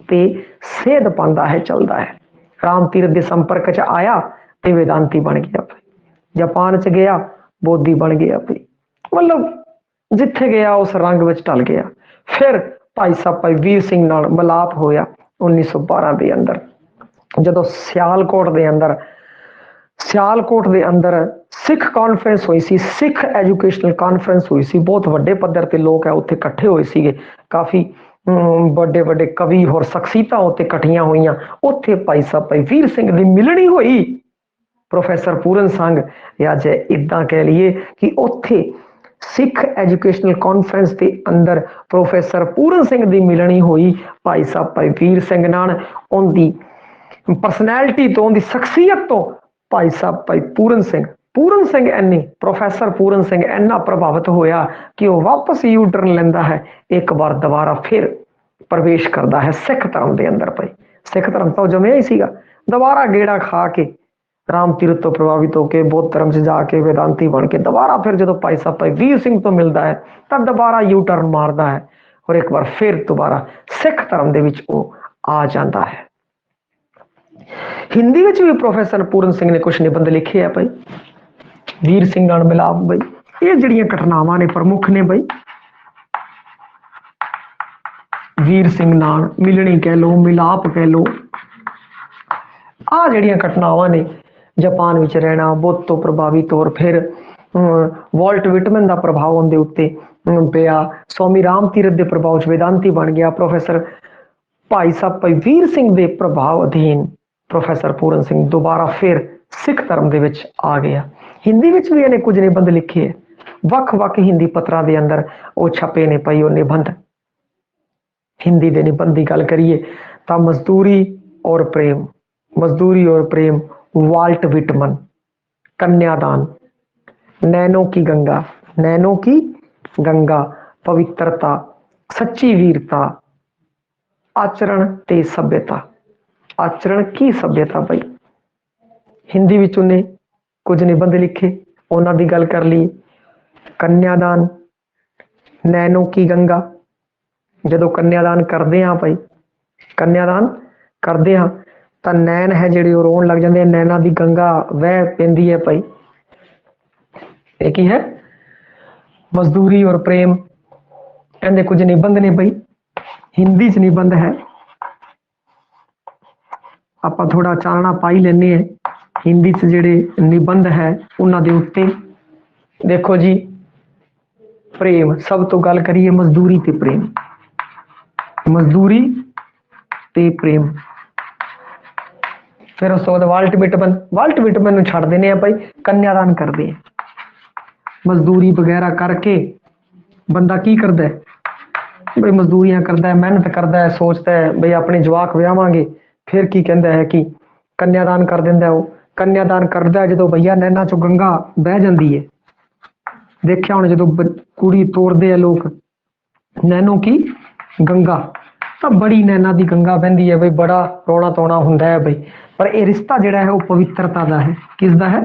ਤੇ ਸੇਧ ਪਾਉਂਦਾ ਹੈ, ਚੱਲਦਾ ਹੈ। ਰਾਮ ਤੀਰਥ ਦੇ ਸੰਪਰਕ ਚ ਆਇਆ ਤੇ ਵੇਦਾਂਤੀ ਬਣ ਗਿਆ। ਜਾਪਾਨ ਚ ਗਿਆ ਬੋਧੀ ਬਣ ਗਿਆ ਭਈ, ਮਤਲਬ ਜਿੱਥੇ ਗਿਆ ਉਸ ਰੰਗ ਵਿੱਚ ਢਲ ਗਿਆ। ਫਿਰ ਭਾਈ ਸਾਹਿਬ ਭਾਈ ਵੀਰ ਸਿੰਘ ਨਾਲ ਮਿਲਾਪ ਹੋਇਆ 1912 ਦੇ ਅੰਦਰ, ਜਦੋਂ ਸਿਆਲਕੋਟ ਦੇ ਅੰਦਰ ਸਿੱਖ ਕਾਨਫਰੰਸ ਹੋਈ ਸੀ, ਸਿੱਖ ਐਜੂਕੇਸ਼ਨਲ ਕਾਨਫਰੰਸ ਹੋਈ ਸੀ। ਬਹੁਤ ਵੱਡੇ ਪੱਧਰ ਤੇ ਲੋਕ ਹੈ ਉੱਥੇ ਇਕੱਠੇ ਹੋਏ ਸੀਗੇ, ਕਾਫੀ ਵੱਡੇ ਕਵੀ ਹੋਰ ਸ਼ਖਸੀਅਤਾਂ ਉੱਥੇ ਇਕੱਠੀਆਂ ਹੋਈਆਂ। ਉੱਥੇ ਭਾਈ ਸਾਹਿਬ ਭਾਈ ਵੀਰ ਸਿੰਘ ਦੀ ਮਿਲਣੀ ਹੋਈ ਪ੍ਰੋਫੈਸਰ ਪੂਰਨ ਸਿੰਘ, ਜਾਂ ਜੇ ਇੱਦਾਂ ਕਹਿ ਲਈਏ ਕਿ ਉੱਥੇ ਸਿੱਖ ਐਜੂਕੇਸ਼ਨਲ ਕਾਨਫਰੰਸ ਦੇ ਅੰਦਰ ਪ੍ਰੋਫੈਸਰ ਪੂਰਨ ਸਿੰਘ ਦੀ ਮਿਲਣੀ ਹੋਈ ਭਾਈ ਸਾਹਿਬ ਭਾਈ ਵੀਰ ਸਿੰਘ ਨਾਲ। ਉਹਦੀ ਪਰਸਨੈਲਿਟੀ ਤੋਂ, ਉਹਦੀ ਸ਼ਖਸੀਅਤ ਤੋਂ ਭਾਈ ਸਾਹਿਬ ਭਾਈ ਪੂਰਨ ਸਿੰਘ ਪ੍ਰੋਫੈਸਰ ਪੂਰਨ ਸਿੰਘ ਇੰਨਾ ਪ੍ਰਭਾਵਿਤ ਹੋਇਆ ਕਿ ਉਹ ਵਾਪਸ ਯੂ ਟਰਨ ਲੈਂਦਾ ਹੈ, ਇੱਕ ਵਾਰ ਦੁਬਾਰਾ ਫਿਰ ਪ੍ਰਵੇਸ਼ ਕਰਦਾ ਹੈ ਸਿੱਖ ਧਰਮ ਦੇ ਅੰਦਰ। ਭਾਈ ਸਿੱਖ ਧਰਮ ਤਾਂ ਜਮਿਆ ਹੀ ਸੀਗਾ, ਦੁਬਾਰਾ ਗੇੜਾ ਖਾ ਕੇ ਰਾਮ ਤੀਰਥ ਤੋਂ ਪ੍ਰਭਾਵਿਤ ਹੋ ਕੇ ਬੌਧ ਧਰਮ 'ਚ ਜਾ ਕੇ ਵੇਦਾਂਤੀ ਬਣ ਕੇ ਦੁਬਾਰਾ ਫਿਰ ਜਦੋਂ ਭਾਈ ਸਾਹਿਬ ਭਾਈ ਵੀਰ ਸਿੰਘ ਤੋਂ ਮਿਲਦਾ ਹੈ ਤਾਂ ਦੁਬਾਰਾ ਯੂ ਟਰਨ ਮਾਰਦਾ ਹੈ ਔਰ ਇੱਕ ਵਾਰ ਫਿਰ ਦੁਬਾਰਾ ਸਿੱਖ ਧਰਮ ਦੇ ਵਿੱਚ ਉਹ ਆ ਜਾਂਦਾ ਹੈ। ਹਿੰਦੀ ਵਿੱਚ ਵੀ ਪ੍ਰੋਫੈਸਰ ਪੂਰਨ ਸਿੰਘ ਨੇ ਕੁਝ ਨਿਬੰਧ ਲਿਖੇ ਆ ਭਾਈ ਵੀਰ ਸਿੰਘ ਨਾਲ ਮਿਲਾਪ। ਬਈ ਇਹ ਜਿਹੜੀਆਂ ਘਟਨਾਵਾਂ ਨੇ ਪ੍ਰਮੁੱਖ ਨੇ ਬਈ, ਵੀਰ ਸਿੰਘ ਨਾਲ ਮਿਲਣੀ ਕਹਿ ਲੋ, ਮਿਲਾਪ ਕਹਿ ਲੋ, ਆ ਜਿਹੜੀਆਂ ਘਟਨਾਵਾਂ ਨੇ ਜਾਪਾਨ ਵਿੱਚ ਰਹਿਣਾ, ਬੁੱਧ ਤੋਂ ਪ੍ਰਭਾਵਿਤ ਹੋਰ ਫਿਰ ਵਾਲਟ ਵਿਟਮਨ ਦਾ ਪ੍ਰਭਾਵ ਉਹਦੇ ਉੱਤੇ ਪਿਆ, ਸਵਾਮੀ ਰਾਮ ਤੀਰਥ ਦੇ ਪ੍ਰਭਾਵ ਚ ਵੇਦਾਂਤੀ ਬਣ ਗਿਆ, ਪ੍ਰੋਫੈਸਰ ਭਾਈ ਸਾਹਿਬ ਭਾਈ ਵੀਰ ਸਿੰਘ ਦੇ ਪ੍ਰਭਾਵ ਅਧੀਨ ਪ੍ਰੋਫੈਸਰ ਪੂਰਨ ਸਿੰਘ ਦੁਬਾਰਾ ਫਿਰ ਸਿੱਖ ਧਰਮ ਦੇ ਵਿੱਚ ਆ ਗਿਆ। ਹਿੰਦੀ ਵਿੱਚ ਵੀ ਇਹਨੇ ਕੁਝ ਨਿਬੰਧ ਲਿਖੇ ਹੈ, ਵੱਖ-ਵੱਖ ਹਿੰਦੀ ਪੱਤਰਾਂ ਦੇ ਅੰਦਰ ਉਹ ਛਪੇ ਨੇ ਪਈ ਉਹ ਨਿਬੰਧ। ਹਿੰਦੀ ਦੇ ਨਿਬੰਧ ਦੀ ਗੱਲ ਕਰੀਏ ਤਾਂ ਮਜ਼ਦੂਰੀ ਔਰ ਪ੍ਰੇਮ, वाल्ट विटमन, कन्यादान, नैनो की गंगा, पवित्रता, सच्ची वीरता, आचरण ते सभ्यता, आचरण की सभ्यता। भाई हिंदी विच उन्हें कुछ निबंध लिखे, उन्हां दी गल कर ली। कन्यादान, नैनो की गंगा, जदों कन्यादान करते हाँ भाई, कन्यादान करते हाँ ਤਾਂ ਨੈਣ ਹੈ ਜਿਹੜੇ ਉਹ ਰੋਣ ਲੱਗ ਜਾਂਦੇ, ਨੈਣਾ ਦੀ ਗੰਗਾ ਵਹਿ ਪੈਂਦੀ ਹੈ ਭਾਈ। ਇਹ ਕੀ ਹੈ? ਮਜ਼ਦੂਰੀ ਔਰ ਪ੍ਰੇਮ, ਇਹਦੇ ਕੁਝ ਨਿਬੰਧ ਨੇ ਭਾਈ, ਹਿੰਦੀ ਚ ਨਿਬੰਧ ਹੈ। ਆਪਾਂ ਥੋੜਾ ਚਾਨਣਾ ਪਾਈ ਲੈਨੇ ਆ ਹਿੰਦੀ ਚ ਜਿਹੜੇ ਨਿਬੰਧ ਹੈ ਉਹਨਾਂ ਦੇ ਉੱਤੇ। ਦੇਖੋ ਜੀ, ਪ੍ਰੇਮ, ਸਭ ਤੋਂ ਗੱਲ ਕਰੀਏ ਮਜ਼ਦੂਰੀ ਤੇ ਪ੍ਰੇਮ, ਮਜ਼ਦੂਰੀ ਤੇ ਪ੍ਰੇਮ। फिर उस तो बाद वाल्ट विटमन ਨੂੰ ਛੱਡ ਦਿੰਦੇ ਆ ਭਾਈ, ਕੰਨਿਆਦਾਨ ਕਰਦੇ ਆ। मजदूरी वगैरह करके बंदा की करता है बई मजदूरियां करता है, मेहनत करता है, सोचता है बई अपने जवाक विआवांगे, फिर की कहता है कि कन्यादान कर दिंदा है। वो कन्यादान करता है जो भैया नैना चो गंगा बह जाती है। देखिया हुण जो कुड़ी तोड़ते हैं लोग नैनो की गंगा, तो बड़ी नैना की गंगा बहती है बई, बड़ा रोना धोना हुंदा है बई। पर यह रिश्ता जिहड़ा है वो पवित्रता का है। किसका है?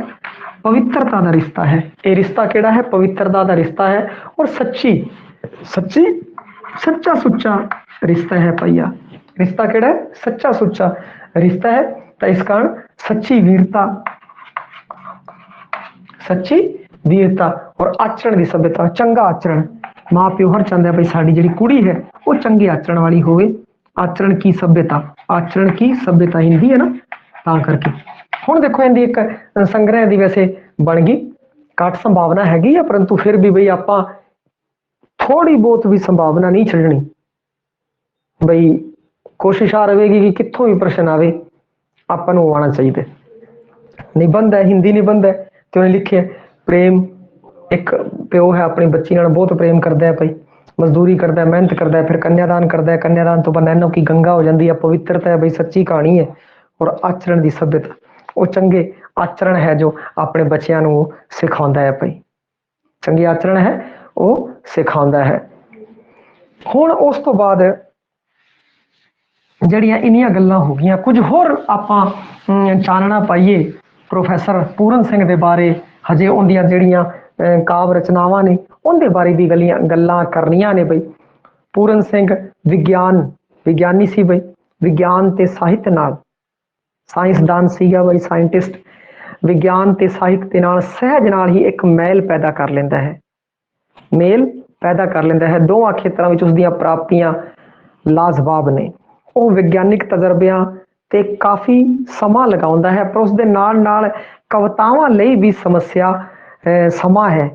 पवित्रता का रिश्ता है। ये रिश्ता केड़ा है? पवित्रता का रिश्ता है और सच्ची सच्ची सच्चा सुच्चा रिश्ता है भैया। रिश्ता केड़ा है? सच्चा सुच्चा रिश्ता है। तो इस कारण सच्ची वीरता, सच्ची वीरता और आचरण की सभ्यता, चंगा आचरण। माँ प्यो हर चाहता है भाई साड़ी जी कुड़ी है वो चंगे आचरण वाली होवे। आचरण की सभ्यता, आचरण की सभ्यता हिंदी है ना, ता करके हुण देखो इनकी एक संग्रह की वैसे बन गई, घट संभावना हैगी है, परंतु फिर भी बई आपां थोड़ी बहुत भी संभावना नहीं छड्डनी। बई कोशिश आ रहेगी कि कित्थों भी प्रश्न आवे आपां नूं आना चाहिए। निबंध है, हिंदी निबंध है, तो उन्हें लिखे प्रेम, एक प्यो है अपनी बच्ची नाल बहुत प्रेम करता है भाई, मजदूरी करता है, मेहनत करता है, फिर कन्यादान करता है, कन्यादान तो बाद नैनो की गंगा हो जाती है। पवित्रता है भाई, सच्ची कहानी है। और आचरण की सभ्यता, वो चंगे आचरण है जो अपने बच्चों को सिखाता है भाई, चंगे आचरण है वो सिखाता है। हुण उस तो बाद ਜਿਹੜੀਆਂ इनिया गल्लां हो गई, कुछ होर आपां चानना पाइए प्रोफैसर पूरन सिंह के बारे, हजे उनदियां ਜਿਹੜੀਆਂ काव्य रचनावां ने उनके बारे भी गल्लां करनियां ने बई। पूरन सिंह विज्ञानी सी बई, विज्ञान ते साहित्य नाल साइंसदान सीगा बई, साइंटिस्ट विज्ञान ते साहित्य के नाल सहज नाल ही एक मेल पैदा कर लेंदा है, मेल पैदा कर लेंदा है। दोवां खेत्रां विच उसदियां प्राप्तियां लाजवाब ने। वो विज्ञानिक तजर्बियां ते काफ़ी समा लगाउंदा है, पर उसदे नाल नाल कवितावां लई भी समस्या समा है,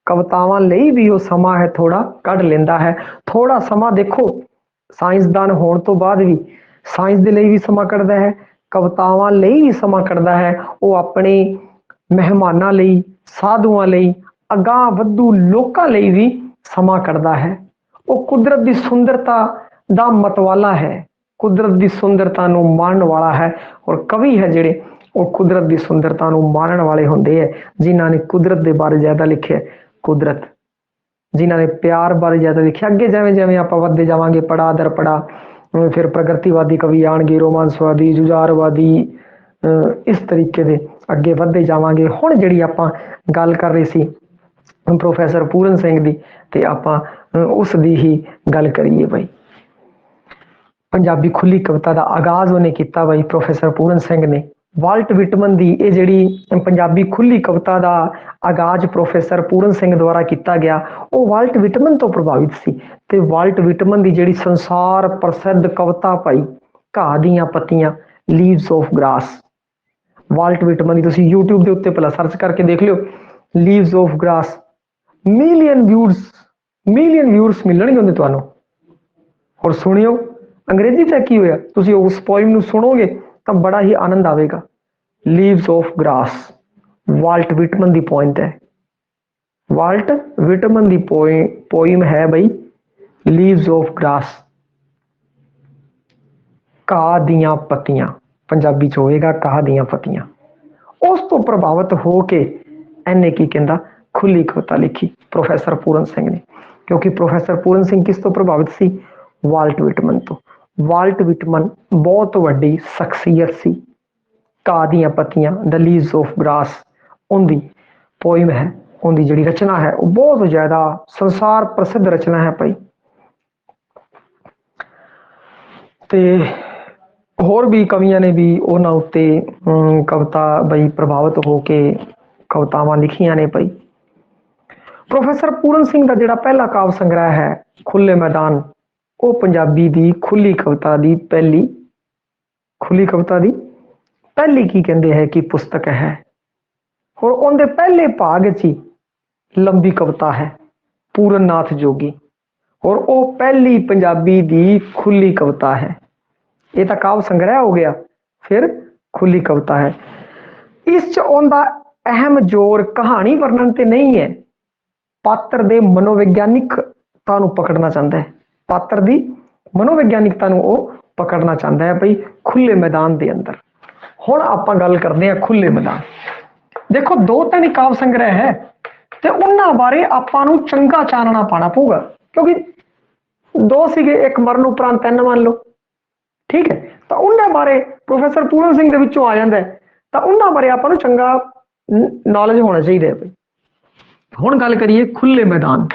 कवितावां लई भी वो समा है थोड़ा कढ़ लेंदा है। थोड़ा समा देखो साइंसदान होने तो बाद भी साइंस दे लई भी समा कढ़दा है, कवितावां लई भी समा कढ़दा है। वो अपने मेहमानां लई, साधुआं लई, अगाह वधू लोकां लई भी समा कढ़दा है। वो कुदरत की सुंदरता दा मतवाला है, कुदरत की सुंदरता नूं माणन वाला है। और कवि है जिहड़े वो कुदरत की सुंदरता नूं माणन वाले हुंदे है, जिन्हां ने कुदरत के बारे ज्यादा लिखे, कुदरत जिन्हां ने प्यार बारे ज्यादा लिखे। अगे जिवें जिवें आपां वधदे जावांगे पड़ा दर पड़ा, फिर प्रगतिवादी कवि आउणगे, रोमांसवादी, जुझारवादी, इस तरीके दे अगे वधदे जावांगे। हुण जिहड़ी आपां गल कर रहे सी प्रोफैसर पूरन सिंह दी, ते आपां उस दी ही गल करिए बई। पंजाबी खुली कविता का आगाज उन्हें किया बई प्रोफैसर पूरन सिंह ने। वाल्ट विटमन की ये जिहड़ी पंजाबी खुली कविता का आगाज प्रोफैसर पूरन सिंह द्वारा किया गया, वो वाल्ट विटमन तो प्रभावित सी। ते वाल्ट विटमन की जिहड़ी संसार प्रसिद्ध कविता भाई घाह दियां पत्तियां, leaves of grass, Walt Whitman की तुसीं यूट्यूब के उत्ते पहला सर्च करके देख लियो, leaves of grass. Million viewers मिलणगे उन्हें तुहानूं। और सुनियो अंग्रेजी तक की होया, तुसीं उस पोइम नूं सुनोगे तो बड़ा ही आनंद आवेगा। Leaves of grass Walt Whitman की पॉइंट है, वाल्ट विटमन की पोइम है बई लीव्स ऑफ ग्रास, घाह दियां पत्तियां, पंजाबी च होएगा घाह दियां पत्तियां। उस तो प्रभावित होके इन्हें की कहता खुली कविता लिखी प्रोफैसर पूरन सिंह ने। क्योंकि प्रोफैसर पूरन सिंह किस तो प्रभावित सी? वाल्ट विटमन तो। वाल्ट विटमन बहुत वड्डी शख्सियत सी। घाह दियां पत्तियां, द लीव्स ऑफ ग्रास उनकी पोइम है, उनकी जिहड़ी रचना है वो बहुत ज्यादा संसार प्रसिद्ध रचना है भाई। ते होर भी कवियां ने भी उन्हां उत्ते कविता बई प्रभावित होके कवितावां लिखियां ने भाई। प्रोफैसर पूरन सिंह का जिहड़ा पहला काव्य संग्रह है खुले मैदान, वो पंजाबी दी खुली कविता दी पहली की कहते हैं कि पुस्तक है। और उनके पहले भाग च लंबी कविता है पूरन नाथ जोगी, और वो पहली पंजाबी दी खुली कविता है। ये तो काव्य संग्रह हो गया, फिर खुली कविता है। इस उनका अहम जोर कहानी वर्णन ते नहीं है, ਪਾਤਰ ਦੇ ਮਨੋਵਿਗਿਆਨਿਕਤਾ ਨੂੰ ਪਕੜਨਾ ਚਾਹੁੰਦਾ ਹੈ, ਪਾਤਰ ਦੀ ਮਨੋਵਿਗਿਆਨਿਕਤਾ ਨੂੰ ਉਹ ਪਕੜਨਾ ਚਾਹੁੰਦਾ ਹੈ ਬਈ ਖੁੱਲੇ ਮੈਦਾਨ ਦੇ ਅੰਦਰ। ਹੁਣ ਆਪਾਂ ਗੱਲ ਕਰਦੇ ਹਾਂ ਖੁੱਲੇ ਮੈਦਾਨ। ਦੇਖੋ 2-3 ਕਾਵ ਸੰਗ੍ਰਹਿ ਹੈ ਤੇ ਉਹਨਾਂ ਬਾਰੇ ਆਪਾਂ ਨੂੰ ਚੰਗਾ ਚਾਨਣਾ ਪਾਣਾ ਪਊਗਾ, ਕਿਉਂਕਿ 2 ਸੀਗੇ, ਇੱਕ ਮਰਨ ਉਪਰੰਤ 3 ਮੰਨ ਲਓ, ਠੀਕ ਹੈ। ਤਾਂ ਉਹਨਾਂ ਬਾਰੇ ਪ੍ਰੋਫੈਸਰ ਪੂਰਨ ਸਿੰਘ ਦੇ ਵਿੱਚੋਂ ਆ ਜਾਂਦਾ ਹੈ, ਤਾਂ ਉਹਨਾਂ ਬਾਰੇ ਆਪਾਂ ਨੂੰ ਚੰਗਾ ਨੌਲੇਜ ਹੋਣਾ ਚਾਹੀਦਾ ਹੈ ਬਈ। ਹੁਣ ਗੱਲ ਕਰੀਏ ਖੁੱਲੇ ਮੈਦਾਨ,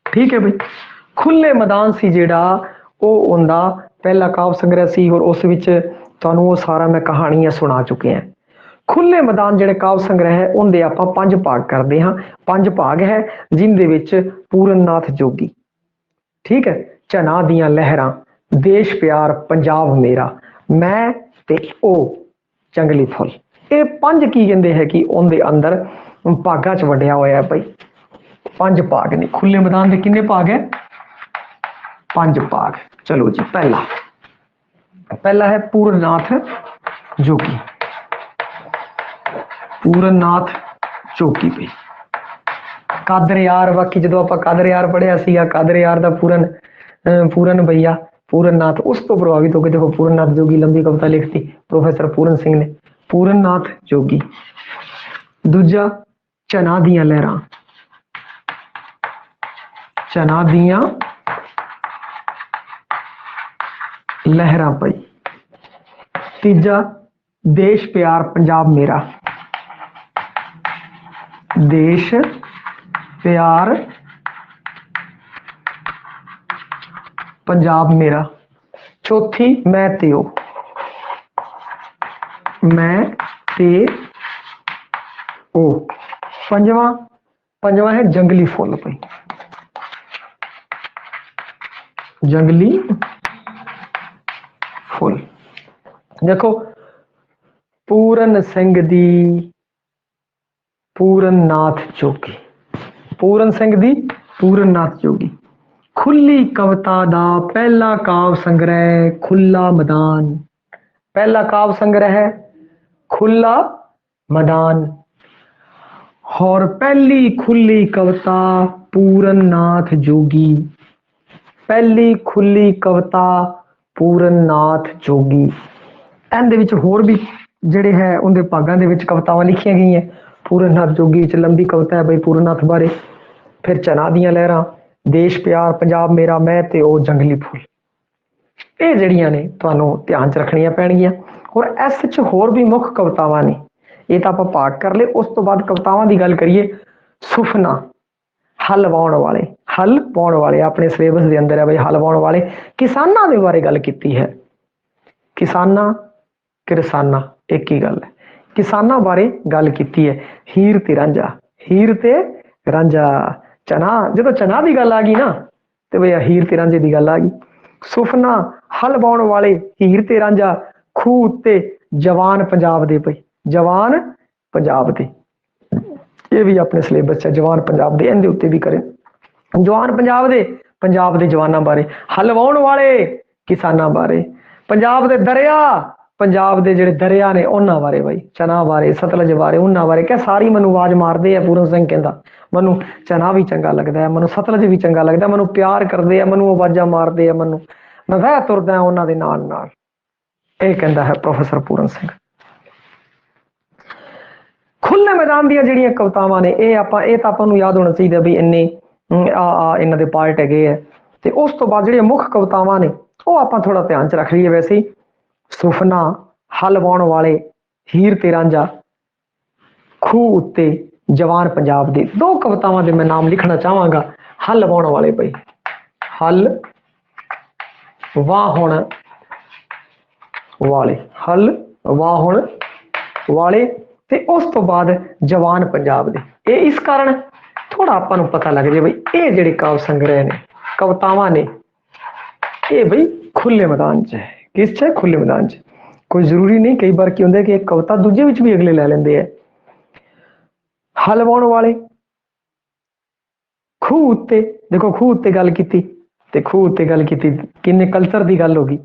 ਠੀਕ ਹੈ ਬਈ। ਖੁੱਲੇ ਮੈਦਾਨ ਸੀ ਜਿਹੜਾ ਉਹ ਉਹਦਾ ਪਹਿਲਾ ਕਾਵ ਸੰਗ੍ਰਹਿ ਸੀ, ਔਰ ਉਸ ਵਿੱਚ ਤੁਹਾਨੂੰ ਉਹ ਸਾਰਾ ਮੈਂ ਕਹਾਣੀਆਂ ਸੁਣਾ ਚੁੱਕੇ ਹਾਂ। ਖੁੱਲੇ ਮੈਦਾਨ ਜਿਹੜੇ ਕਾਵ ਸੰਗ੍ਰਹਿ ਹੈ ਉਹਦੇ ਆਪਾਂ 5 ਭਾਗ ਕਰਦੇ ਹਾਂ। 5 ਭਾਗ ਹੈ ਜਿਨਦੇ ਵਿੱਚ ਪੂਰਨ ਨਾਥ ਜੋਗੀ, ਠੀਕ ਹੈ, ਚਨਾ ਦੀਆਂ ਲਹਿਰਾਂ, ਦੇਸ਼ ਪਿਆਰ, ਪੰਜਾਬ ਮੇਰਾ, ਮੈਂ ਤੇ ਉਹ, ਜੰਗਲੀ ਫੁੱਲ, ਇਹ 5 ਕੀ ਕਹਿੰਦੇ ਹੈ ਕਿ ਉਹਦੇ ਅੰਦਰ ਭਾਗਾਂ ਚ ਵੰਡਿਆ ਹੋਇਆ ਭਾਈ। 5 ਭਾਗ ਨੇ ਖੁੱਲੇ ਮੈਦਾਨ ਦੇ। ਕਿੰਨੇ ਭਾਗ ਹੈ? 5 ਭਾਗ। ਚਲੋ ਜੀ, ਪਹਿਲਾ ਹੈ ਪੂਰਨ ਨਾਥ ਜੋਗੀ। ਪੂਰਨ ਨਾਥ ਜੋਗੀ ਭਾਈ ਕਾਦਰ ਯਾਰ, ਬਾਕੀ ਜਦੋਂ ਆਪਾਂ ਕਾਦਰ ਯਾਰ ਪੜ੍ਹਿਆ ਸੀਗਾ, ਕਾਦਰ ਯਾਰ ਦਾ ਪੂਰਨ ਭਈਆ ਪੂਰਨ ਨਾਥ, ਉਸ ਤੋਂ ਪ੍ਰਭਾਵਿਤ ਹੋ ਕੇ ਦੇਖੋ ਪੂਰਨ ਨਾਥ ਜੋਗੀ ਲੰਬੀ ਕਵਿਤਾ ਲਿਖਤੀ ਪ੍ਰੋਫੈਸਰ ਪੂਰਨ ਸਿੰਘ ਨੇ। ਪੂਰਨ ਨਾਥ ਜੋਗੀ। ਦੂਜਾ ਚਨਾ ਦੀਆਂ ਲਹਿਰਾਂ, ਚਨਾ ਦੀਆਂ ਲਹਿਰਾਂ ਭਾਈ। ਤੀਜਾ ਦੇਸ਼ ਪਿਆਰ ਪੰਜਾਬ ਮੇਰਾ, ਦੇਸ਼ ਪਿਆਰ ਪੰਜਾਬ ਮੇਰਾ। ਚੌਥੀ ਮੈਂ ਤੇ ਉਹ, ਮੈਂ ਤੇ ਉਹ। ਪੰਜਵਾਂ ਹੈ ਜੰਗਲੀ ਫੁੱਲ ਭਾਈ, ਜੰਗਲੀ ਫੁੱਲ। ਦੇਖੋ ਪੂਰਨ ਸਿੰਘ ਦੀ ਪੂਰਨ ਨਾਥ ਜੋਗੀ, ਪੂਰਨ ਸਿੰਘ ਦੀ ਪੂਰਨ ਨਾਥ ਜੋਗੀ। ਖੁੱਲੀ ਕਵਿਤਾ ਦਾ ਪਹਿਲਾ ਕਾਵ ਸੰਗ੍ਰਹਿ ਖੁੱਲਾ ਮੈਦਾਨ। ਪਹਿਲਾ ਕਾਵ ਸੰਗ੍ਰਹਿ ਹੈ ਖੁੱਲਾ मैदान। और पहली खुली कविता पूरन नाथ जोगी, पहली खुली कविता पूरन नाथ जोगी। ਇਹਦੇ ਵਿੱਚ ਹੋਰ ਵੀ ਜਿਹੜੇ ਹੈ ਉਹਦੇ ਭਾਗਾਂ ਦੇ ਵਿੱਚ ਕਵਿਤਾਵਾਂ ਲਿਖੀਆਂ ਗਈਆਂ। ਪੂਰਨ ਨਾਥ ਜੋਗੀ ਵਿੱਚ ਲੰਬੀ ਕਵਿਤਾ ਹੈ ਬਈ ਪੂਰਨ ਨਾਥ ਬਾਰੇ। ਫਿਰ ਚਨਾ ਦੀਆਂ ਲਹਿਰਾਂ, ਦੇਸ਼ ਪਿਆਰ, ਪੰਜਾਬ ਮੇਰਾ, ਮੈਂ ਤੇ ਉਹ, ਜੰਗਲੀ ਫੁੱਲ। ਇਹ ਜਿਹੜੀਆਂ ਨੇ ਤੁਹਾਨੂੰ ਧਿਆਨ ਚ ਰੱਖਣੀਆਂ ਪੈਣਗੀਆਂ। ਔਰ ਇਸ ਵਿੱਚ ਹੋਰ ਵੀ ਮੁੱਖ ਕਵਿਤਾਵਾਂ ਨੇ, ਇਹ ਤਾਂ ਆਪਾਂ ਭਾਗ ਕਰ ਲਏ। ਉਸ ਤੋਂ ਬਾਅਦ ਕਵਿਤਾਵਾਂ ਦੀ ਗੱਲ ਕਰੀਏ, ਸੁਫਨਾ, ਹਲ ਵਾਉਣ ਵਾਲੇ, ਹਲ ਪਾਉਣ ਵਾਲੇ ਆਪਣੇ ਸਿਲੇਬਸ ਦੇ ਅੰਦਰ ਹੈ ਬਈ ਹਲ ਵਾਉਣ ਵਾਲੇ। ਕਿਸਾਨਾਂ ਦੇ ਬਾਰੇ ਗੱਲ ਕੀਤੀ ਹੈ। ਕਿਸਾਨਾਂ ਕਿਰਸਾਨਾ ਇੱਕ ਹੀ ਗੱਲ ਹੈ, ਕਿਸਾਨਾਂ ਬਾਰੇ ਗੱਲ ਕੀਤੀ ਹੈ। ਹੀਰ ਤੇ ਰਾਂਝਾ, ਹੀਰ ਤੇ ਰਾਂਝਾ, ਚਨਾ, ਜਦੋਂ ਚਨਾ ਦੀ ਗੱਲ ਆ ਗਈ ਨਾ ਤੇ ਬਈ ਹੀਰ ਤੇ ਰਾਂਝੇ ਦੀ ਗੱਲ ਆ ਗਈ। ਸੁਫਨਾ, ਹਲ ਵਾਉਣ ਵਾਲੇ, ਹੀਰ ਤੇ ਰਾਂਝਾ, ਖੂਹ ਉੱਤੇ, ਜਵਾਨ ਪੰਜਾਬ ਦੇ ਪਈ, ਜਵਾਨ ਪੰਜਾਬ ਦੇ, ਇਹ ਵੀ ਆਪਣੇ ਸਿਲੇਬਸ 'ਚ ਜਵਾਨ ਪੰਜਾਬ ਦੇ, ਇਹਦੇ ਉੱਤੇ ਵੀ ਕਰੇ ਜਵਾਨ ਪੰਜਾਬ ਦੇ ਜਵਾਨਾਂ ਬਾਰੇ, ਹਲ ਵਾਉਣ ਵਾਲੇ ਕਿਸਾਨਾਂ ਬਾਰੇ, ਪੰਜਾਬ ਦੇ ਦਰਿਆ, ਪੰਜਾਬ ਦੇ ਜਿਹੜੇ ਦਰਿਆ ਨੇ ਉਹਨਾਂ ਬਾਰੇ ਬਾਈ, ਚਨਾ ਬਾਰੇ, ਸਤਲੁਜ ਬਾਰੇ, ਉਹਨਾਂ ਬਾਰੇ। ਕਹਿ ਸਾਰੀ ਮੈਨੂੰ ਆਵਾਜ਼ ਮਾਰਦੇ ਆ। ਪੂਰਨ ਸਿੰਘ ਕਹਿੰਦਾ ਮੈਨੂੰ ਚਨਾ ਵੀ ਚੰਗਾ ਲੱਗਦਾ ਹੈ, ਮੈਨੂੰ ਸਤਲੁਜ ਵੀ ਚੰਗਾ ਲੱਗਦਾ, ਮੈਨੂੰ ਪਿਆਰ ਕਰਦੇ ਆ, ਮੈਨੂੰ ਆਵਾਜ਼ਾਂ ਮਾਰਦੇ ਆ, ਮੈਨੂੰ ਮੈਂ ਵਹਿ ਤੁਰਦਾ ਉਹਨਾਂ ਦੇ ਨਾਲ ਨਾਲ। ਇਹ ਕਹਿੰਦਾ ਹੈ ਪ੍ਰੋਫੈਸਰ ਪੂਰਨ ਸਿੰਘ। ਖੁੱਲੇ ਮੈਦਾਨ ਦੀਆਂ ਜਿਹੜੀਆਂ ਕਵਿਤਾਵਾਂ ਨੇ ਇਹ ਤਾਂ ਆਪਾਂ ਨੂੰ ਯਾਦ ਹੋਣਾ ਚਾਹੀਦਾ ਵੀ ਇੰਨੇ ਇਹਨਾਂ ਦੇ ਪਾਰਟ ਹੈਗੇ ਆ। ਤੇ ਉਸ ਤੋਂ ਬਾਅਦ ਜਿਹੜੀਆਂ ਮੁੱਖ ਕਵਿਤਾਵਾਂ ਨੇ ਉਹ ਆਪਾਂ ਥੋੜਾ ਧਿਆਨ ਚ ਰੱਖ ਲਈਏ। ਵੈਸੇ ਹੀ ਸੁਫਨਾ, ਹਲ ਵਾਉਣ ਵਾਲੇ, ਹੀਰ ਤੇ ਰਾਂਝਾ, ਖੂਹ ਉੱਤੇ, ਜਵਾਨ ਪੰਜਾਬ ਦੇ। ਦੋ ਕਵਿਤਾਵਾਂ ਦੇ ਮੈਂ ਨਾਮ ਲਿਖਣਾ ਚਾਹਾਂਗਾ। ਹਲ ਵਾਉਣ ਵਾਲੇ ਬਈ, ਹਲ ਵਾਹੁਣ ਵਾਲੇ, ਹਲ ਵਾਹੁਣ ਵਾਲੇ। ਤੇ ਉਸ ਤੋਂ ਬਾਅਦ ਜਵਾਨ ਪੰਜਾਬ ਦੇ। ਇਹ ਇਸ ਕਾਰਨ ਥੋੜਾ ਆਪਾਂ ਨੂੰ ਪਤਾ ਲੱਗ ਜਾਏ ਬਈ ਇਹ ਜਿਹੜੇ ਕਾਵ ਸੰਗ੍ਰਹਿ ਨੇ, ਕਵਿਤਾਵਾਂ ਨੇ, ਇਹ ਬਈ ਖੁੱਲੇ ਮੈਦਾਨ 'ਚ ਹੈ। ਕਿਸ 'ਚ ਹੈ? ਖੁੱਲੇ ਮੈਦਾਨ 'ਚ। ਕੋਈ ਜ਼ਰੂਰੀ ਨਹੀਂ, ਕਈ ਵਾਰ ਕੀ ਹੁੰਦਾ ਕਿ ਇੱਕ ਕਵਿਤਾ ਦੂਜੇ ਵਿੱਚ ਵੀ ਅਗਲੇ ਲੈ ਲੈਂਦੇ ਆ। ਹਲ ਵਾਉਣ ਵਾਲੇ, ਖੂਹ ਉੱਤੇ, ਦੇਖੋ ਖੂਹ ਉੱਤੇ ਗੱਲ ਕੀਤੀ ਤੇ ਖੂਹ ਉੱਤੇ ਗੱਲ ਕੀਤੀ, ਕਿੰਨੇ ਕਲਚਰ ਦੀ ਗੱਲ ਹੋ ਗਈ।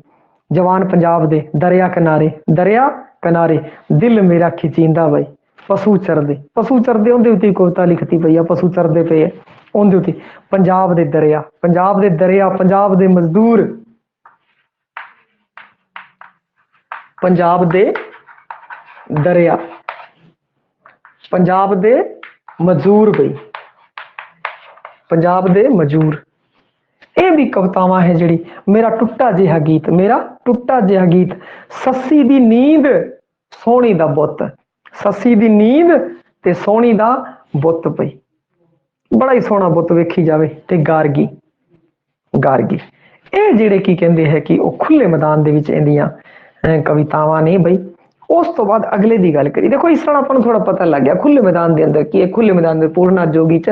ਜਵਾਨ ਪੰਜਾਬ ਦੇ, ਦਰਿਆ ਕਿਨਾਰੇ, ਦਰਿਆ ਕਿਨਾਰੇ, ਦਿਲ ਮੇਰਾ ਖਿਚੀਂਦਾ ਬਈ, ਪਸ਼ੂ ਚਰਦੇ ਉਹਦੇ ਉੱਤੇ ਕਵਿਤਾ ਲਿਖਤੀ ਪਈ ਆ, ਪਸ਼ੂ ਚਰਦੇ ਪਏ ਆ ਉਹਦੇ ਉੱਤੇ। ਪੰਜਾਬ ਦੇ ਦਰਿਆ, ਪੰਜਾਬ ਦੇ ਦਰਿਆ, ਪੰਜਾਬ ਦੇ ਮਜ਼ਦੂਰ, ਪੰਜਾਬ ਦੇ ਦਰਿਆ, ਪੰਜਾਬ ਦੇ ਮਜ਼ਦੂਰ ਬਈ, ਪੰਜਾਬ ਦੇ ਮਜ਼ਦੂਰ। ਇਹ ਵੀ ਕਵਿਤਾਵਾਂ ਹੈ ਜਿਹੜੀ ਮੇਰਾ ਟੁੱਟਾ ਜਿਹਾ ਗੀਤ, ਮੇਰਾ ਟੁੱਟਾ ਜਿਹਾ ਗੀਤ, ਸੱਸੀ ਦੀ ਨੀਂਦ ਸੋਹਣੀ ਦਾ ਬੁੱਤ, ਸੱਸੀ ਦੀ ਨੀਂਦ ਤੇ ਸੋਹਣੀ ਦਾ ਬੁੱਤ ਪਈ, ਬੜਾ ਹੀ ਸੋਹਣਾ ਬੁੱਤ ਵੇਖੀ ਜਾਵੇ। ਤੇ ਗਾਰਗੀ, ਗਾਰਗੀ, ਇਹ ਜਿਹੜੇ ਕੀ ਕਹਿੰਦੇ ਹੈ ਕਿ ਉਹ ਖੁੱਲੇ ਮੈਦਾਨ ਦੇ ਵਿੱਚ ਇਹਦੀਆਂ ਕਵਿਤਾਵਾਂ ਨੇ ਬਈ। ਉਸ ਤੋਂ ਬਾਅਦ ਅਗਲੇ ਦੀ ਗੱਲ ਕਰੀ, ਦੇਖੋ ਇਸ ਤਰ੍ਹਾਂ ਆਪਾਂ ਨੂੰ ਥੋੜਾ ਪਤਾ ਲੱਗ ਗਿਆ ਖੁੱਲੇ ਮੈਦਾਨ ਦੇ ਅੰਦਰ ਕੀ ਹੈ। ਖੁੱਲੇ ਮੈਦਾਨ ਦੇ ਪੂਰਨਾ ਜੋਗੀ,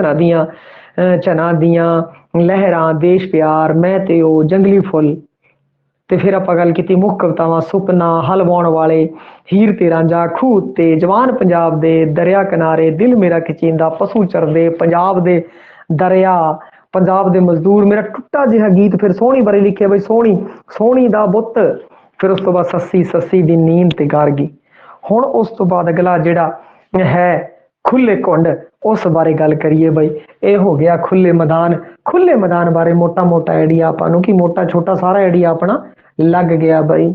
ਝਨਾਂ ਦੀਆਂ ਲਹਿਰਾਂ, ਦੇਸ਼ ਪਿਆਰ, ਮੈਂ ਤੇ ਉਹ, ਜੰਗਲੀ ਫੁੱਲ। ਤੇ ਫਿਰ ਆਪਾਂ ਗੱਲ ਕੀਤੀ ਮੁੱਖ ਕਵਿਤਾਵਾਂ, ਸੁਪਨਾ, ਹਲ ਵਾਹੁਣ ਵਾਲੇ, ਹੀਰ ਤੇ ਰਾਂਝਾ, ਖੂਹ ਉੱਤੇ, ਜਵਾਨ ਪੰਜਾਬ ਦੇ, ਦਰਿਆ ਕਿਨਾਰੇ, ਦਿਲ ਮੇਰਾ ਖਿਚੀਂਦਾ, ਪਸ਼ੂ ਚਰਦੇ, ਪੰਜਾਬ ਦੇ ਦਰਿਆ, ਪੰਜਾਬ ਦੇ ਮਜ਼ਦੂਰ, ਮੇਰਾ ਟੁੱਟਾ ਜਿਹਾ ਗੀਤ। ਫਿਰ ਸੋਹਣੀ ਬਾਰੇ ਲਿਖਿਆ ਬਈ, ਸੋਹਣੀ, ਸੋਹਣੀ ਦਾ ਬੁੱਤ। ਫਿਰ ਉਸ ਤੋਂ ਬਾਅਦ ਸੱਸੀ, ਸੱਸੀ ਦੀ ਨੀਂਦ ਤੇ ਗਾਰਗੀ। ਹੁਣ ਉਸ ਤੋਂ ਬਾਅਦ ਅਗਲਾ ਜਿਹੜਾ ਹੈ ਖੁੱਲੇ ਘੁੰਡ, ਉਸ ਬਾਰੇ ਗੱਲ ਕਰੀਏ ਬਈ। ਇਹ ਹੋ ਗਿਆ ਖੁੱਲੇ ਮੈਦਾਨ। ਖੁੱਲੇ ਮੈਦਾਨ ਬਾਰੇ ਮੋਟਾ ਮੋਟਾ ਆਈਡੀਆ ਆਪਾਂ ਨੂੰ, ਕਿ ਮੋਟਾ ਛੋਟਾ ਸਾਰਾ ਆਈਡੀਆ ਆਪਣਾ ਲੱਗ ਗਿਆ ਬਈ।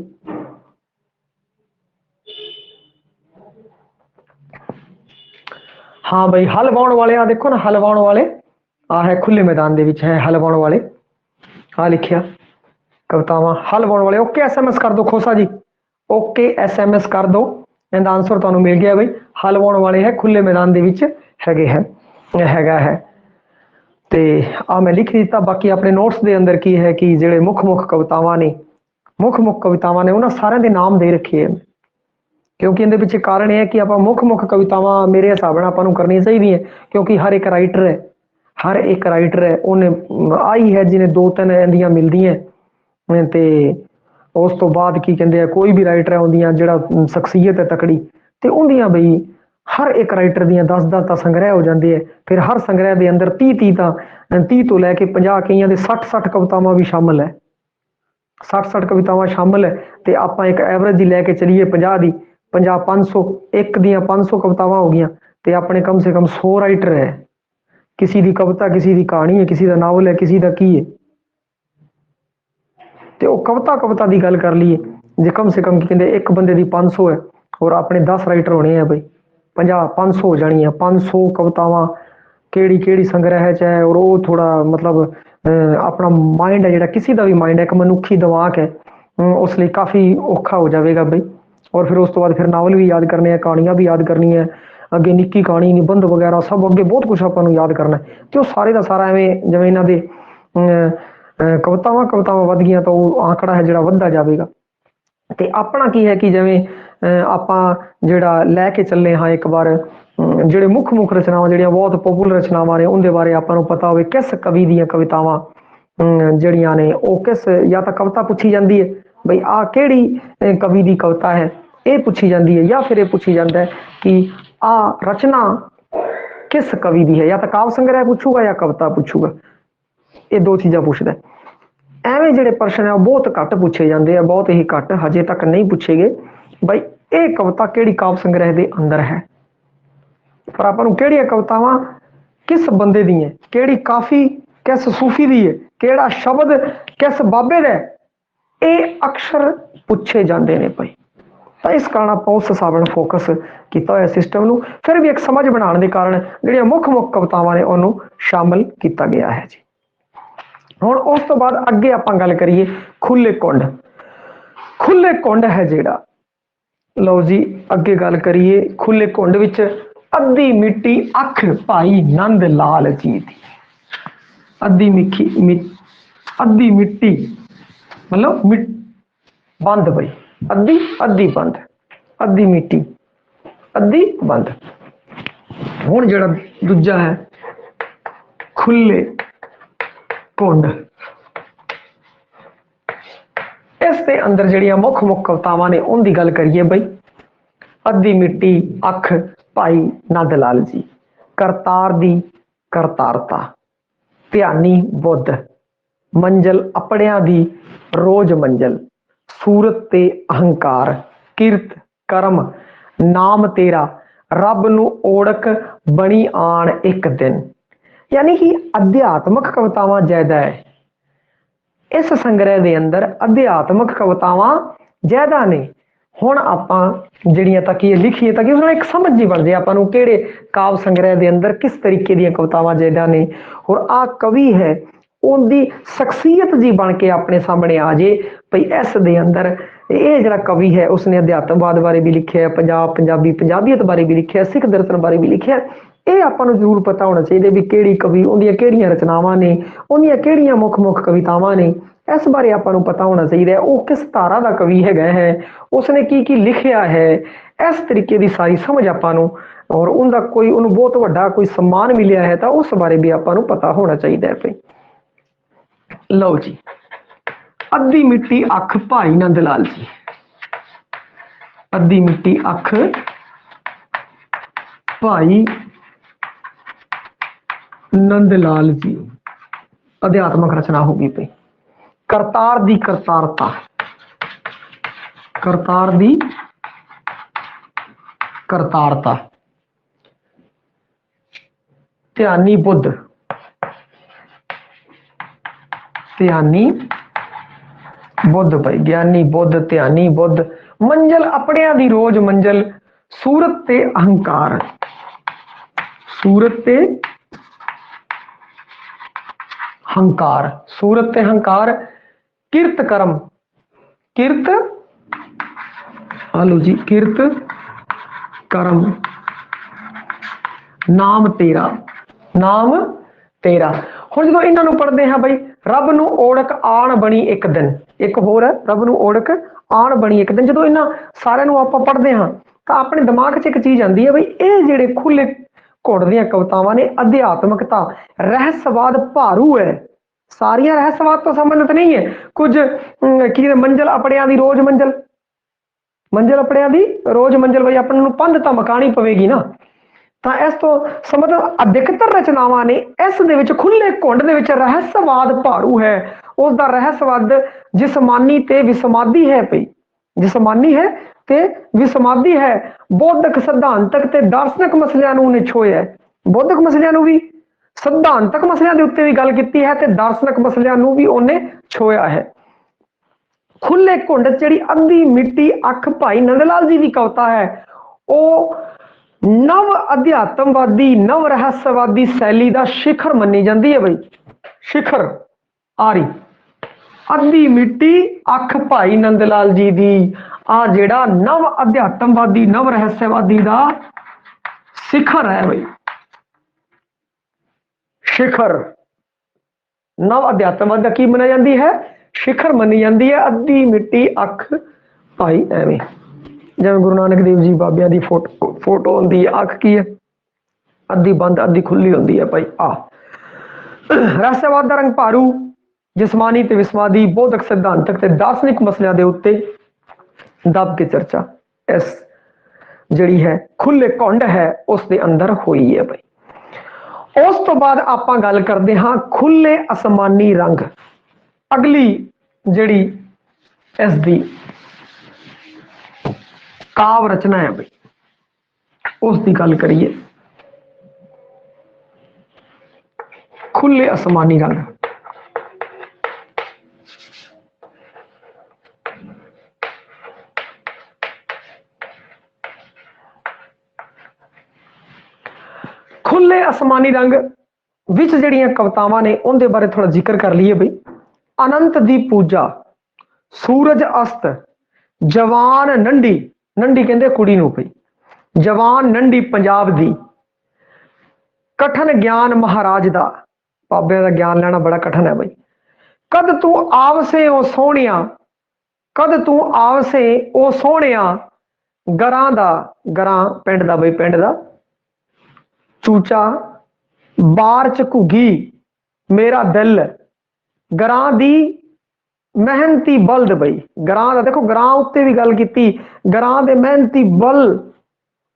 ਹਾਂ ਬਈ, ਹਲ ਵਾਹੁਣ ਵਾਲੇ, ਆ ਦੇਖੋ ਨਾ, ਹਲ ਵਾਹੁਣ ਵਾਲੇ ਆ ਹੈ ਖੁੱਲੇ ਮੈਦਾਨ ਦੇ ਵਿੱਚ ਹੈ, ਹਲ ਵਾਹੁਣ ਵਾਲੇ ਆ ਲਿਖਿਆ ਕਵਿਤਾਵਾਂ, ਹਲ ਵਾਹੁਣ ਵਾਲੇ। ਓਕੇ SMS ਕਰ ਦੋ ਖੋਸਾ ਜੀ, ਓਕੇ SMS ਕਰ ਦੋ, ਇਹਦਾ ਆਨਸਰ ਤੁਹਾਨੂੰ ਮਿਲ ਗਿਆ ਬਈ। ਹਲ ਵਾਹੁਣ ਵਾਲੇ ਹੈ ਖੁੱਲੇ ਮੈਦਾਨ ਦੇ ਵਿੱਚ ਹੈਗੇ ਹੈ, ਹੈਗਾ ਹੈ। ਤੇ ਆ ਮੈਂ ਲਿਖ ਦਿੱਤਾ। ਬਾਕੀ ਆਪਣੇ ਨੋਟਸ ਦੇ ਅੰਦਰ ਕੀ ਹੈ ਕਿ ਜਿਹੜੇ ਮੁੱਖ ਕਵਿਤਾਵਾਂ ਨੇ, ਮੁੱਖ ਕਵਿਤਾਵਾਂ ਨੇ, ਉਹਨਾਂ ਸਾਰਿਆਂ ਦੇ ਨਾਮ ਦੇ ਰੱਖੇ ਹੈ, ਕਿਉਂਕਿ ਇਹਦੇ ਪਿੱਛੇ ਕਾਰਨ ਇਹ ਹੈ ਕਿ ਆਪਾਂ ਮੁੱਖ ਕਵਿਤਾਵਾਂ ਮੇਰੇ ਹਿਸਾਬ ਨਾਲ ਆਪਾਂ ਨੂੰ ਕਰਨੀਆਂ ਚਾਹੀਦੀਆਂ, ਕਿਉਂਕਿ ਹਰ ਇੱਕ ਰਾਈਟਰ ਹੈ, ਹਰ ਇੱਕ ਰਾਈਟਰ ਹੈ ਉਹਨੇ ਆਈ ਹੈ ਜਿਹਨੇ 2-3 ਇਹਦੀਆਂ ਮਿਲਦੀਆਂ। ਤੇ ਉਸ ਤੋਂ ਬਾਅਦ ਕੀ ਕਹਿੰਦੇ ਆ, ਕੋਈ ਵੀ ਰਾਈਟਰ ਹੈ ਉਹਦੀਆਂ ਜਿਹੜਾ ਸ਼ਖਸੀਅਤ ਹੈ ਤਕੜੀ, ਤੇ ਉਹਦੀਆਂ ਬਈ ਹਰ ਇੱਕ ਰਾਈਟਰ ਦੀਆਂ 10-10 ਤਾਂ ਸੰਗ੍ਰਹਿ ਹੋ ਜਾਂਦੇ ਹੈ। ਫਿਰ ਹਰ ਸੰਗ੍ਰਹਿ ਦੇ ਅੰਦਰ 30 ਤੋਂ ਲੈ ਕੇ 50, ਕਈਆਂ ਦੇ 60 ਕਵਿਤਾਵਾਂ ਵੀ ਸ਼ਾਮਲ ਹੈ, 60 ਕਵਿਤਾਵਾਂ ਸ਼ਾਮਲ ਹੈ। ਤੇ ਆਪਾਂ ਇੱਕ ਐਵਰੇਜ ਦੀ ਲੈ ਕੇ ਚਲੀਏ 50 ਦੀ, 500 ਇੱਕ ਦੀਆਂ 500 ਕਵਿਤਾਵਾਂ ਹੋ ਗਈਆਂ, ਤੇ ਆਪਣੇ ਕਮ ਸੇ ਕਮ 100 ਰਾਈਟਰ ਹੈ। ਕਿਸੇ ਦੀ ਕਵਿਤਾ, ਕਿਸੇ ਦੀ ਕਹਾਣੀ ਹੈ, ਕਿਸੇ ਦਾ ਨਾਵਲ ਹੈ, ਕਿਸੇ ਦਾ ਕੀ ਹੈ। ਤੇ ਉਹ ਕਵਿਤਾ ਦੀ ਗੱਲ ਕਰ ਲਈਏ, ਜੇ ਕਮ ਸੇ ਕਮ ਕੀ ਕਹਿੰਦੇ ਇੱਕ ਬੰਦੇ ਦੀ 500 ਹੈ, ਔਰ ਆਪਣੇ 10 ਰਾਈਟਰ ਹੋਣੇ ਆ ਬਈ, 500 ਹੋ ਜਾਣੀਆਂ। 500 ਕਵਿਤਾਵਾਂ ਕਿਹੜੀ ਸੰਗ੍ਰਹਿ ਚ ਹੈ, ਔਰ ਉਹ ਥੋੜਾ ਮਤਲਬ ਆਪਣਾ ਮਾਈਂਡ ਹੈ ਜਿਹੜਾ, ਕਿਸੇ ਦਾ ਵੀ ਮਾਈਂਡ ਹੈ, ਇੱਕ ਮਨੁੱਖੀ ਦਿਮਾਗ ਹੈ, ਉਸ ਲਈ ਕਾਫੀ ਔਖਾ ਹੋ ਜਾਵੇਗਾ ਬਈ। ਔਰ ਫਿਰ ਉਸ ਤੋਂ ਬਾਅਦ ਫਿਰ ਨਾਵਲ ਵੀ ਯਾਦ ਕਰਨੇ ਆ, ਕਹਾਣੀਆਂ ਵੀ ਯਾਦ ਕਰਨੀ ਹੈ, ਅੱਗੇ ਨਿੱਕੀ ਕਹਾਣੀ, ਨਿਬੰਧ ਵਗੈਰਾ ਸਭ ਅੱਗੇ ਬਹੁਤ ਕੁਛ ਆਪਾਂ ਨੂੰ ਯਾਦ ਕਰਨਾ। ਤੇ ਉਹ ਸਾਰੇ ਦਾ ਸਾਰਾ ਐਵੇਂ ਜਿਵੇਂ ਇਹਨਾਂ ਦੇ ਕਵਿਤਾਵਾਂ ਵੱਧ ਗਈਆਂ ਤਾਂ ਉਹ ਆંકੜਾ ਹੈ ਜਿਹੜਾ ਵੱਧਦਾ ਜਾਵੇਗਾ। ਤੇ ਆਪਣਾ ਕੀ ਹੈ ਕਿ ਜਿਵੇਂ ਆਪਾਂ ਜਿਹੜਾ ਲੈ ਕੇ ਚੱਲੇ ਹਾਂ ਇੱਕ ਵਾਰ, ਜਿਹੜੇ ਮੁੱਖ ਰਚਨਾਵਾਂ ਜਿਹੜੀਆਂ ਬਹੁਤ ਪੋਪੂਲਰ ਰਚਨਾਵਾਂ ਨੇ, ਉਹਦੇ ਬਾਰੇ ਆਪਾਂ ਨੂੰ ਪਤਾ ਹੋਵੇ ਕਿਸ ਕਵੀ ਦੀਆਂ ਕਵਿਤਾਵਾਂ ਜਿਹੜੀਆਂ ਨੇ ਉਹ ਕਿਸ, ਜਾਂ ਤਾਂ ਕਵਿਤਾ ਪੁੱਛੀ ਜਾਂਦੀ ਹੈ ਬਈ ਆਹ ਕਿਹੜੀ ਕਵੀ ਦੀ ਕਵਿਤਾ ਹੈ, ਇਹ ਪੁੱਛੀ ਜਾਂਦੀ ਹੈ, ਜਾਂ ਫਿਰ ਇਹ ਪੁੱਛੀ ਜਾਂਦਾ ਹੈ ਕਿ ਆਹ ਰਚਨਾ ਕਿਸ ਕਵੀ ਦੀ ਹੈ, ਜਾਂ ਤਾਂ ਕਾਵ ਸੰਗ੍ਰਹਿ ਪੁੱਛੂਗਾ ਜਾਂ ਕਵਿਤਾ ਪੁੱਛੂਗਾ, ਇਹ ਦੋ ਚੀਜ਼ਾਂ ਪੁੱਛਦਾ। ਐਵੇਂ ਜਿਹੜੇ ਪ੍ਰਸ਼ਨ ਹੈ ਉਹ ਬਹੁਤ ਘੱਟ ਪੁੱਛੇ ਜਾਂਦੇ ਆ, ਬਹੁਤ ਹੀ ਘੱਟ, ਹਜੇ ਤੱਕ ਨਹੀਂ ਪੁੱਛੇ ਗਏ ਬਈ ਇਹ ਕਵਿਤਾ ਕਿਹੜੀ ਕਾਵ ਸੰਗ੍ਰਹਿ ਦੇ ਅੰਦਰ ਹੈ। ਪਰ ਆਪਾਂ ਨੂੰ ਕਿਹੜੀਆਂ ਕਵਿਤਾਵਾਂ ਕਿਸ ਬੰਦੇ ਦੀ ਹੈ, ਕਿਹੜੀ ਕਾਫੀ ਕਿਸ ਸੂਫੀ ਦੀ ਹੈ, ਕਿਹੜਾ ਸ਼ਬਦ ਕਿਸ ਬਾਬੇ ਦਾ, ਇਹ ਅਕਸਰ ਪੁੱਛੇ ਜਾਂਦੇ ਨੇ ਭਾਈ। ਤਾਂ ਇਸ ਕਾਰਨ ਆਪਾਂ ਉਸ ਹਿਸਾਬ ਨਾਲ ਫੋਕਸ ਕੀਤਾ ਹੋਇਆ ਸਿਸਟਮ ਨੂੰ। ਫਿਰ ਵੀ ਇੱਕ ਸਮਝ ਬਣਾਉਣ ਦੇ ਕਾਰਨ ਜਿਹੜੀਆਂ ਮੁੱਖ ਕਵਿਤਾਵਾਂ ਨੇ ਉਹਨੂੰ ਸ਼ਾਮਲ ਕੀਤਾ ਗਿਆ ਹੈ ਜੀ। ਹੁਣ ਉਸ ਤੋਂ ਬਾਅਦ ਅੱਗੇ ਆਪਾਂ ਗੱਲ ਕਰੀਏ ਖੁੱਲੇ ਘੁੰਡ। ਖੁੱਲੇ ਘੁੰਡ ਹੈ ਜਿਹੜਾ, ਲਓ ਜੀ ਅੱਗੇ ਗੱਲ ਕਰੀਏ ਖੁੱਲੇ ਘੁੰਡ ਵਿੱਚ ਅੱਧੀ ਮਿੱਟੀ ਅੱਖ ਭਾਈ ਨੰਦ ਲਾਲ ਜੀ ਦੀ। ਅੱਧੀ ਮਿੱਟੀ ਮਤਲਬ ਬੰਦ ਬਈ, ਅੱਧੀ ਬੰਦ, ਅੱਧੀ ਮਿੱਟੀ ਅੱਧੀ ਬੰਦ। ਹੁਣ ਜਿਹੜਾ ਦੂਜਾ ਹੈ ਖੁੱਲੇ ਘੁੰਡ, ਇਸ ਦੇ ਅੰਦਰ ਜਿਹੜੀਆਂ ਮੁੱਖ ਕਵਿਤਾਵਾਂ ਨੇ ਉਹਦੀ ਗੱਲ ਕਰੀਏ ਬਈ। ਅੱਧੀ ਮਿੱਟੀ ਅੱਖ ਭਾਈ ਨੰਦ ਲਾਲ ਜੀ, ਕਰਤਾਰ ਦੀ ਕਰਤਾਰਤਾ, ਧਿਆਨੀ ਬੁੱਧ, ਮੰਜ਼ਲ ਆਪਣਿਆਂ ਦੀ ਰੋਜ਼ ਮੰਜ਼ਲ, ਸੂਰਤ ਤੇ ਅਹੰਕਾਰ, ਕਿਰਤ ਕਰਮ, ਨਾਮ ਤੇਰਾ, रब नू ओढ़क बनी आन एक दिन, यानी कि अध्यात्मक कवितावां ज्यादा है इस संग्रह के अंदर, अध्यात्मक कवितावां ज्यादा ने। हुण आपां जिहड़ियां तक ये लिखीए ताकि उसमें एक समझ नहीं बन जाए आपां नूं किहड़े काव्य संग्रह के अंदर किस तरीके दी कवितावां ज्यादा ने। और आ कवि है उनकी शख्सियत जी बन के अपने सामने आ जाए भई इस दे अंदर ये जिहड़ा कवि है उसने अध्यात्मवाद बारे भी लिखिਆ है, पंजाब पंजाबी पंजाबीयत बारे भी लिखिਆ, सिख दर्शन बारे भी लिखिਆ। ये आपां नूं जरूर पता होना चाहिए भी किहड़ी कवि उहदियां किहड़ियां रचनावां ने, उहदियां किहड़ियां मुख मुख कवितावां ने, इस बारे आपां नूं पता होना चाहिए। वो किस धारा का कवि है, उसने की लिखिਆ है, इस तरीके की सारी समझ आपां नूं और उनका कोई उन्होंने बहुत वड्डा कोई सम्मान मिलिਆ है तो उस बारे भी आपां नूं पता होना चाहिए है। लो जी, अद्धी मिट्टी अख भाई नंद लाल जी, अद्धी मिट्टी अख भाई नंद लाल जी, अध्यात्मक रचना होगी पई। करतार दी करतारता, करतार दी करतारता, ध्यानी बुद्ध, ध्यानी बुद्ध भाई, ज्ञानी बुद्ध, ध्यानी बुद्ध, मंजिल अपनिया दी रोज मंजिल, सूरत ते अहंकार, सूरत ते हंकार, सूरत ते हंकार, किरत कर्म, किरत हेलो जी, किरत कर्म, नाम तेरा, नाम तेरा। हुण जदों इन्हां नूं पढ़दे हां बई, रब नूं ओढ़क आण बणी एक दिन, एक होर है रब नूं ओढ़क आण बणी एक दिन। जदों इन्हां सारिआं नूं आपां पढ़दे हां तां अपने दिमाग 'च एक चीज़ आंदी है बई ये जिहड़े खुले घुड़ दियां कवितावां ने, अध्यात्मकता रहस्यवाद भारू है, सारियां रहस्यवाद तो संबंधित नहीं है, कुछ की मंजिल अपनियां दी रोज मंजिल, मंजिल अपनियां दी रोज मंजिल बई अपन नूं पंध तां मकानी पवेगी ना। ਤਾਂ ਇਸ ਤੋਂ ਸਮਝੋ ਅਧਿਕਤਰ ਰਚਨਾਵਾਂ ਨੇ ਇਸ ਦੇ ਵਿੱਚ ਖੁੱਲੇ ਘੁੰਡ ਦੇ ਵਿੱਚ ਰਹੱਸਵਾਦ ਭਾਰੂ ਹੈ। ਉਸ ਦਾ ਰਹੱਸਵਾਦ ਜਿਸਮਾਨੀ ਤੇ ਵਿਸਮਾਦੀ ਹੈ ਪਈ, ਜਿਸਮਾਨੀ ਹੈ ਤੇ ਵਿਸਮਾਦੀ ਹੈ। ਬੌਧਿਕ ਸਿਧਾਂਤਕ ਤੇ ਦਾਰਸ਼ਨਿਕ ਮਸਲਿਆਂ ਨੂੰ ਉਹਨੇ ਛੋਇਆ, ਬੌਧਿਕ ਮਸਲਿਆਂ ਨੂੰ ਵੀ, ਸਿਧਾਂਤਕ ਮਸਲਿਆਂ ਦੇ ਉੱਤੇ ਵੀ ਗੱਲ ਕੀਤੀ ਹੈ ਤੇ ਦਾਰਸ਼ਨਿਕ ਮਸਲਿਆਂ ਨੂੰ ਵੀ ਉਹਨੇ ਛੋਇਆ ਹੈ। ਖੁੱਲੇ ਘੁੰਡ ਜਿਹੜੀ ਅੱਧੀ ਮਿੱਟੀ ਅੱਖ ਭਾਈ ਨੰਦ ਲਾਲ ਜੀ ਦੀ ਕਵਿਤਾ ਹੈ ਉਹ नव अध्यात्मवादी नव रहस्यवादी शैली का शिखर मनी जाती है बई, शिखर आरी अद्धी मिट्टी अख भाई नंद लाल जी दी आ जेड़ा नव अध्यात्मवादी नव रहस्यवादी का शिखर है बई, शिखर नव अध्यात्मवाद का की मनी जाती है, शिखर मनी जाती है अद्धी मिट्टी अख भाई। एवें जिवें गुरु नानक देव जी बाबिया की फोटो होंगी, अख की है अद्धी बंद अद्धी खुली होंगी है भाई। रहस्यवाद का रंग भारू, जिसमानी ते विस्मादी, बौद्धिक सिद्धांतक ते दार्शनिक मसलिਆਂ ਦੇ ਉੱਤੇ दब के चर्चा इस ਜਿਹੜੀ है खुले घुंड है उस दे अंदर हुई है भाई। उस तो बाद आपां गल करते हाँ खुले आसमानी रंग, अगली ਜਿਹੜੀ इस दी काव रचना है भाई उसकी गल करिए। खुले आसमानी रंग, खुले आसमानी रंग विच जिहड़ियां कवितावां ने उनके बारे थोड़ा जिक्र कर लीए भाई। अनंत दी पूजा, सूरज अस्त, जवान नंढी, नंढी कहते कुड़ी नूं भाई, जवान नंढी पंजाब दी, कठन ज्ञान महाराज दा, बाबे का ज्ञान लेना बड़ा कठन है भाई। कद तू आवसे ओ सोहणिया, कद तू आवसे ओ सोहणिया, गरां दा, गरां पिंड दा भाई, पिंड दा चूचा, बार च घुगी मेरा दिल, गरां दी मेहनती बल्द भाई, गरां दा देखो गरां उत्ते भी गल की, गरां दे मेहनती बल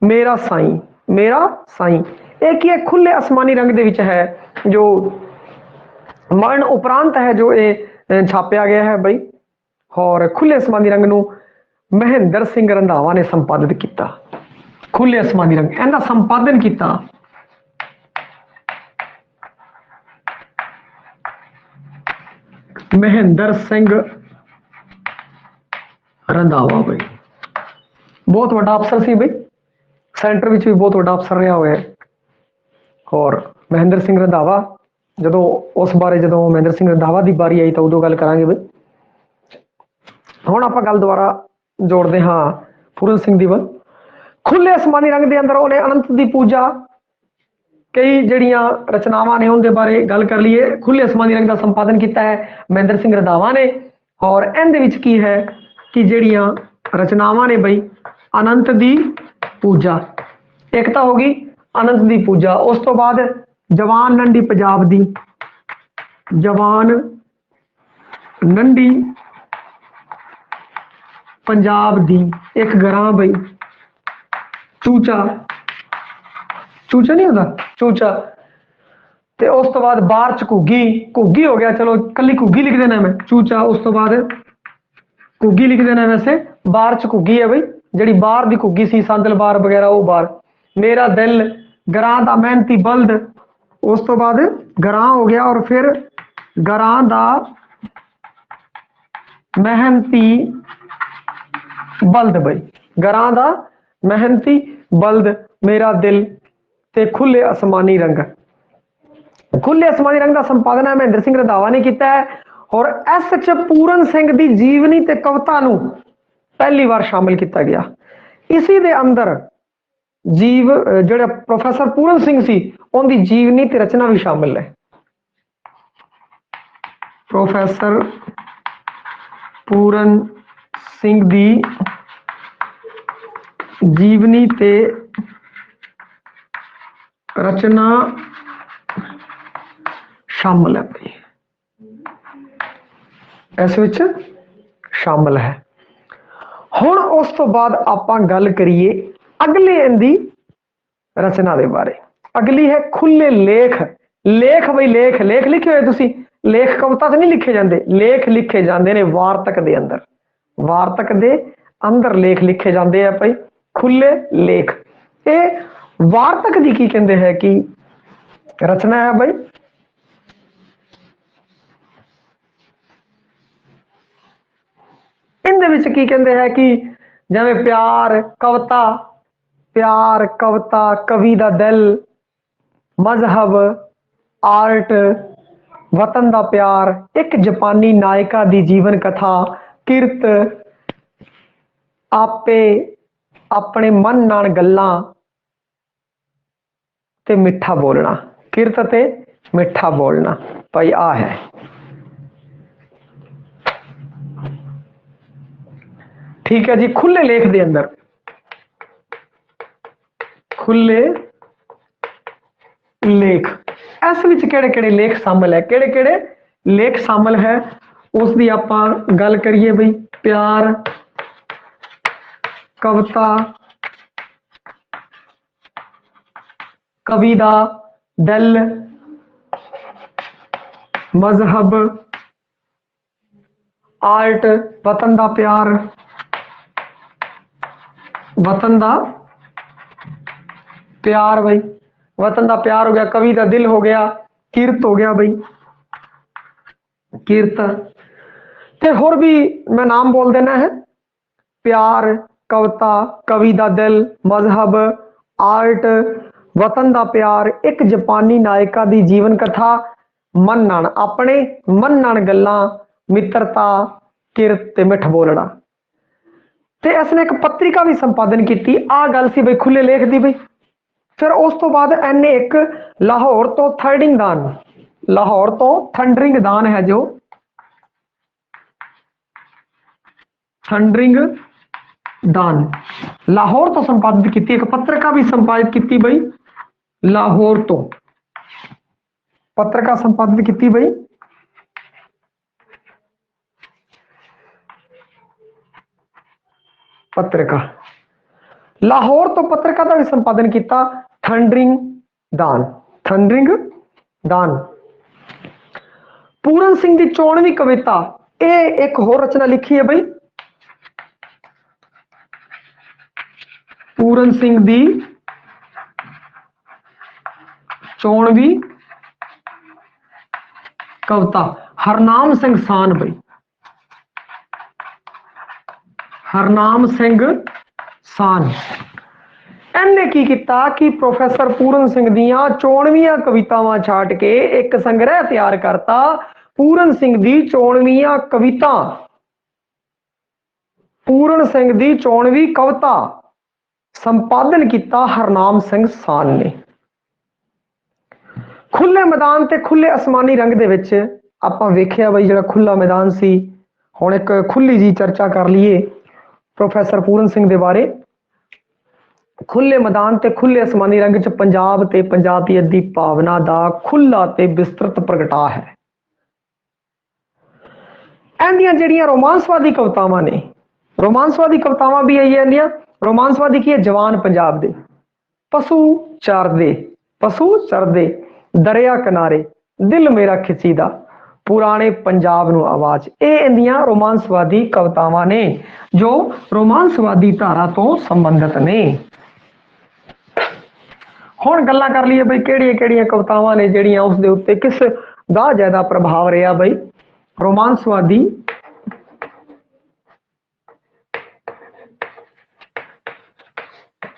मेरा साई, मेरा साई। एक ही खुले आसमानी रंग दे विच है जो मरण उपरांत है जो ये छापया गया है भाई। और खुले आसमानी रंग नूं महेंद्र सिंह रंधावा ने संपादित किया। खुले आसमानी रंग, इनका संपादन किया महेंद्र सिंह रंधावा भाई। बहुत बड़ा अफसर सी भाई, सेंटर विच भी बहुत बड़ा अफसर रहा हुआ है। और महेंद्र सिंह रंधावा जो उस बारे जो महेंद्र सिंह रंधावा की बारी आई तो उदों गल करांगे भाई। हुण आपां गल दोबारा जोड़ते हाँ पूरन सिंह दी वल। खुले आसमानी रंग के अंदर उन्हें अनंत की पूजा कई जड़ियां रचनावां ने उनके बारे गल कर लीए। खुले आसमानी रंग का संपादन किया है महेंद्र सिंह रंधावा ने। और इहदे विच की है कि जड़ियां रचनावां ने बई अनंत की पूजा, एक तो होगी अनंत की पूजा, उस तो बाद जवान नंढी पंजाब दी, जवान नंढी पंजाब दी एक गरां बई चूचा, चूचा नहीं होता चूचा, ते उस तो बाद बाहर च घुग्गी, घुग्गी हो गया, चलो कली घुग्गी लिख देना मैं, चूचा उस तो बाद घुग्गी लिख देना। वैसे बाहर च घुग्गी है बई, जी बाहर की घुग्गी सी सांदल बार वगैरह वो बाहर। मेरा दिल गरां दा मेहनती बल्द, उस तो बाद गरां हो गया और फिर गरां दा मेहनती बल्द बई, गरां दा मेहनती बल्द मेरा दिल ते खुले आसमानी रंग। खुले आसमानी रंग का संपादन है महेंद्र सिंह रंधावा ने किया है। और इस च पूरन सिंह की जीवनी ते कविता नूं पहली बार शामिल किया गया। इसी दे अंदर जीव जो प्रोफैसर पूरन सिंह सी उनकी जीवनी ते रचना भी शामिल है। प्रोफैसर पूरन सिंह दी जीवनी ते रचना शामिल है, इस विच शामिल है। हुण उस तो बाद आपां गल करिए अगले इनदी रचना के बारे। अगली है खुले लेख। लेख बई लेख, लेख लिखे हुए तुसी, लेख कविता तो नहीं लिखे जाते, लेख लिखे जाते ने वार्तक दे अंदर, वार्तक दे अंदर लेख लिखे जाते हैं भाई खुले लेख। ये वार्तक दी की कहते हैं कि रचना है भाई। इनदे विच की कहते हैं कि जिवें प्यार कविता, प्यार कविता कवि दा दिल, मजहब आर्ट वतन दा प्यार, एक जापानी नायिका दी जीवन कथा, किरत आपे अपने मन नाल गल्लां ते मिठा बोलना, किरत ते मिठा बोलना भाई आ है। ठीक है जी। खुले लेख दे अंदर खुले लेख, इस विच केड़े केड़े लेख शामिल है, केड़े केड़े लेख शामिल है उसकी आपां गल करिए बई। प्यार कविता कवि दा दिल, मजहब आर्ट वतन दा प्यार, वतन दा प्यार भाई, वतन दा प्यार हो गया, कवि दा दिल हो गया, किरत हो गया भाई, किरत ते होर भी मैं नाम बोल देना है। प्यार कविता कवि दा दिल, मजहब आर्ट वतन दा प्यार, एक जापानी नायिका दी जीवन कथा, मन नाल अपने मन नाल गल्लां, मित्रता किरत ते मिठ बोलना। ते इसने एक पत्रिका भी संपादन की। आ गल सी बई खुले लेख दी बई। फिर उस तो बाद इन्हें एक लाहौर तो थर्डिंग दान, लाहौर तो थंडरिंग दान है जो थंडरिंग दान लाहौर तो संपादित की, एक पत्रिका भी संपादित की बई लाहौर तो, पत्रिका संपादित की बई पत्रिका लाहौर तो, पत्रिका का भी संपादन किया थंडरिंग दान, थंडरिंग दान। पूरन सिंह की 94वीं कविता, ये एक होर रचना लिखी है बई पूरन सिंह दी चोणवी कविता। हरनाम सिंह सान बई, हरनाम सिंह सान इन्हें की किया कि प्रोफैसर पूरन सिंह दियां 94 कवितावां छाट के एक संग्रह तैयार करता। पूरन सिंह दी 94 कविता, पूरन सिंह दी 94 कविता संपादन किया हरनाम सिंह सान ने। खुले मैदान ते खुले आसमानी रंग दे विच आपां वेखिया बई जिहड़ा खुला मैदान सी। हुण एक खुली जी चर्चा कर लीए प्रोफैसर पूरन सिंह दे बारे। खुले मैदान ते खुले आसमानी रंग च पंजाब ते पंजाबियत दी भावना दा खुला ते विस्तृत प्रगटा है। इहदियां जिहड़ियां रोमांसवादी कवितावां ने, रोमांसवादी कवितावां भी आई इहदियां। रोमांसवादी की है जवान पंजाब दे, पशु चरदे, पशु चरदे, दरिया किनारे, दिल मेरा खिचीदा, पुराने पंजाब नूं आवाज। ये इहदियां रोमांसवादी कवितावां ने जो रोमांसवादी धारा तो संबंधित ने। हुण गल्लां कर लईए बई किहड़ियां किहड़ियां कवितावां ने जिहड़ियां उस दे उत्ते किस दा ज्यादा प्रभाव रहा बई रोमांसवादी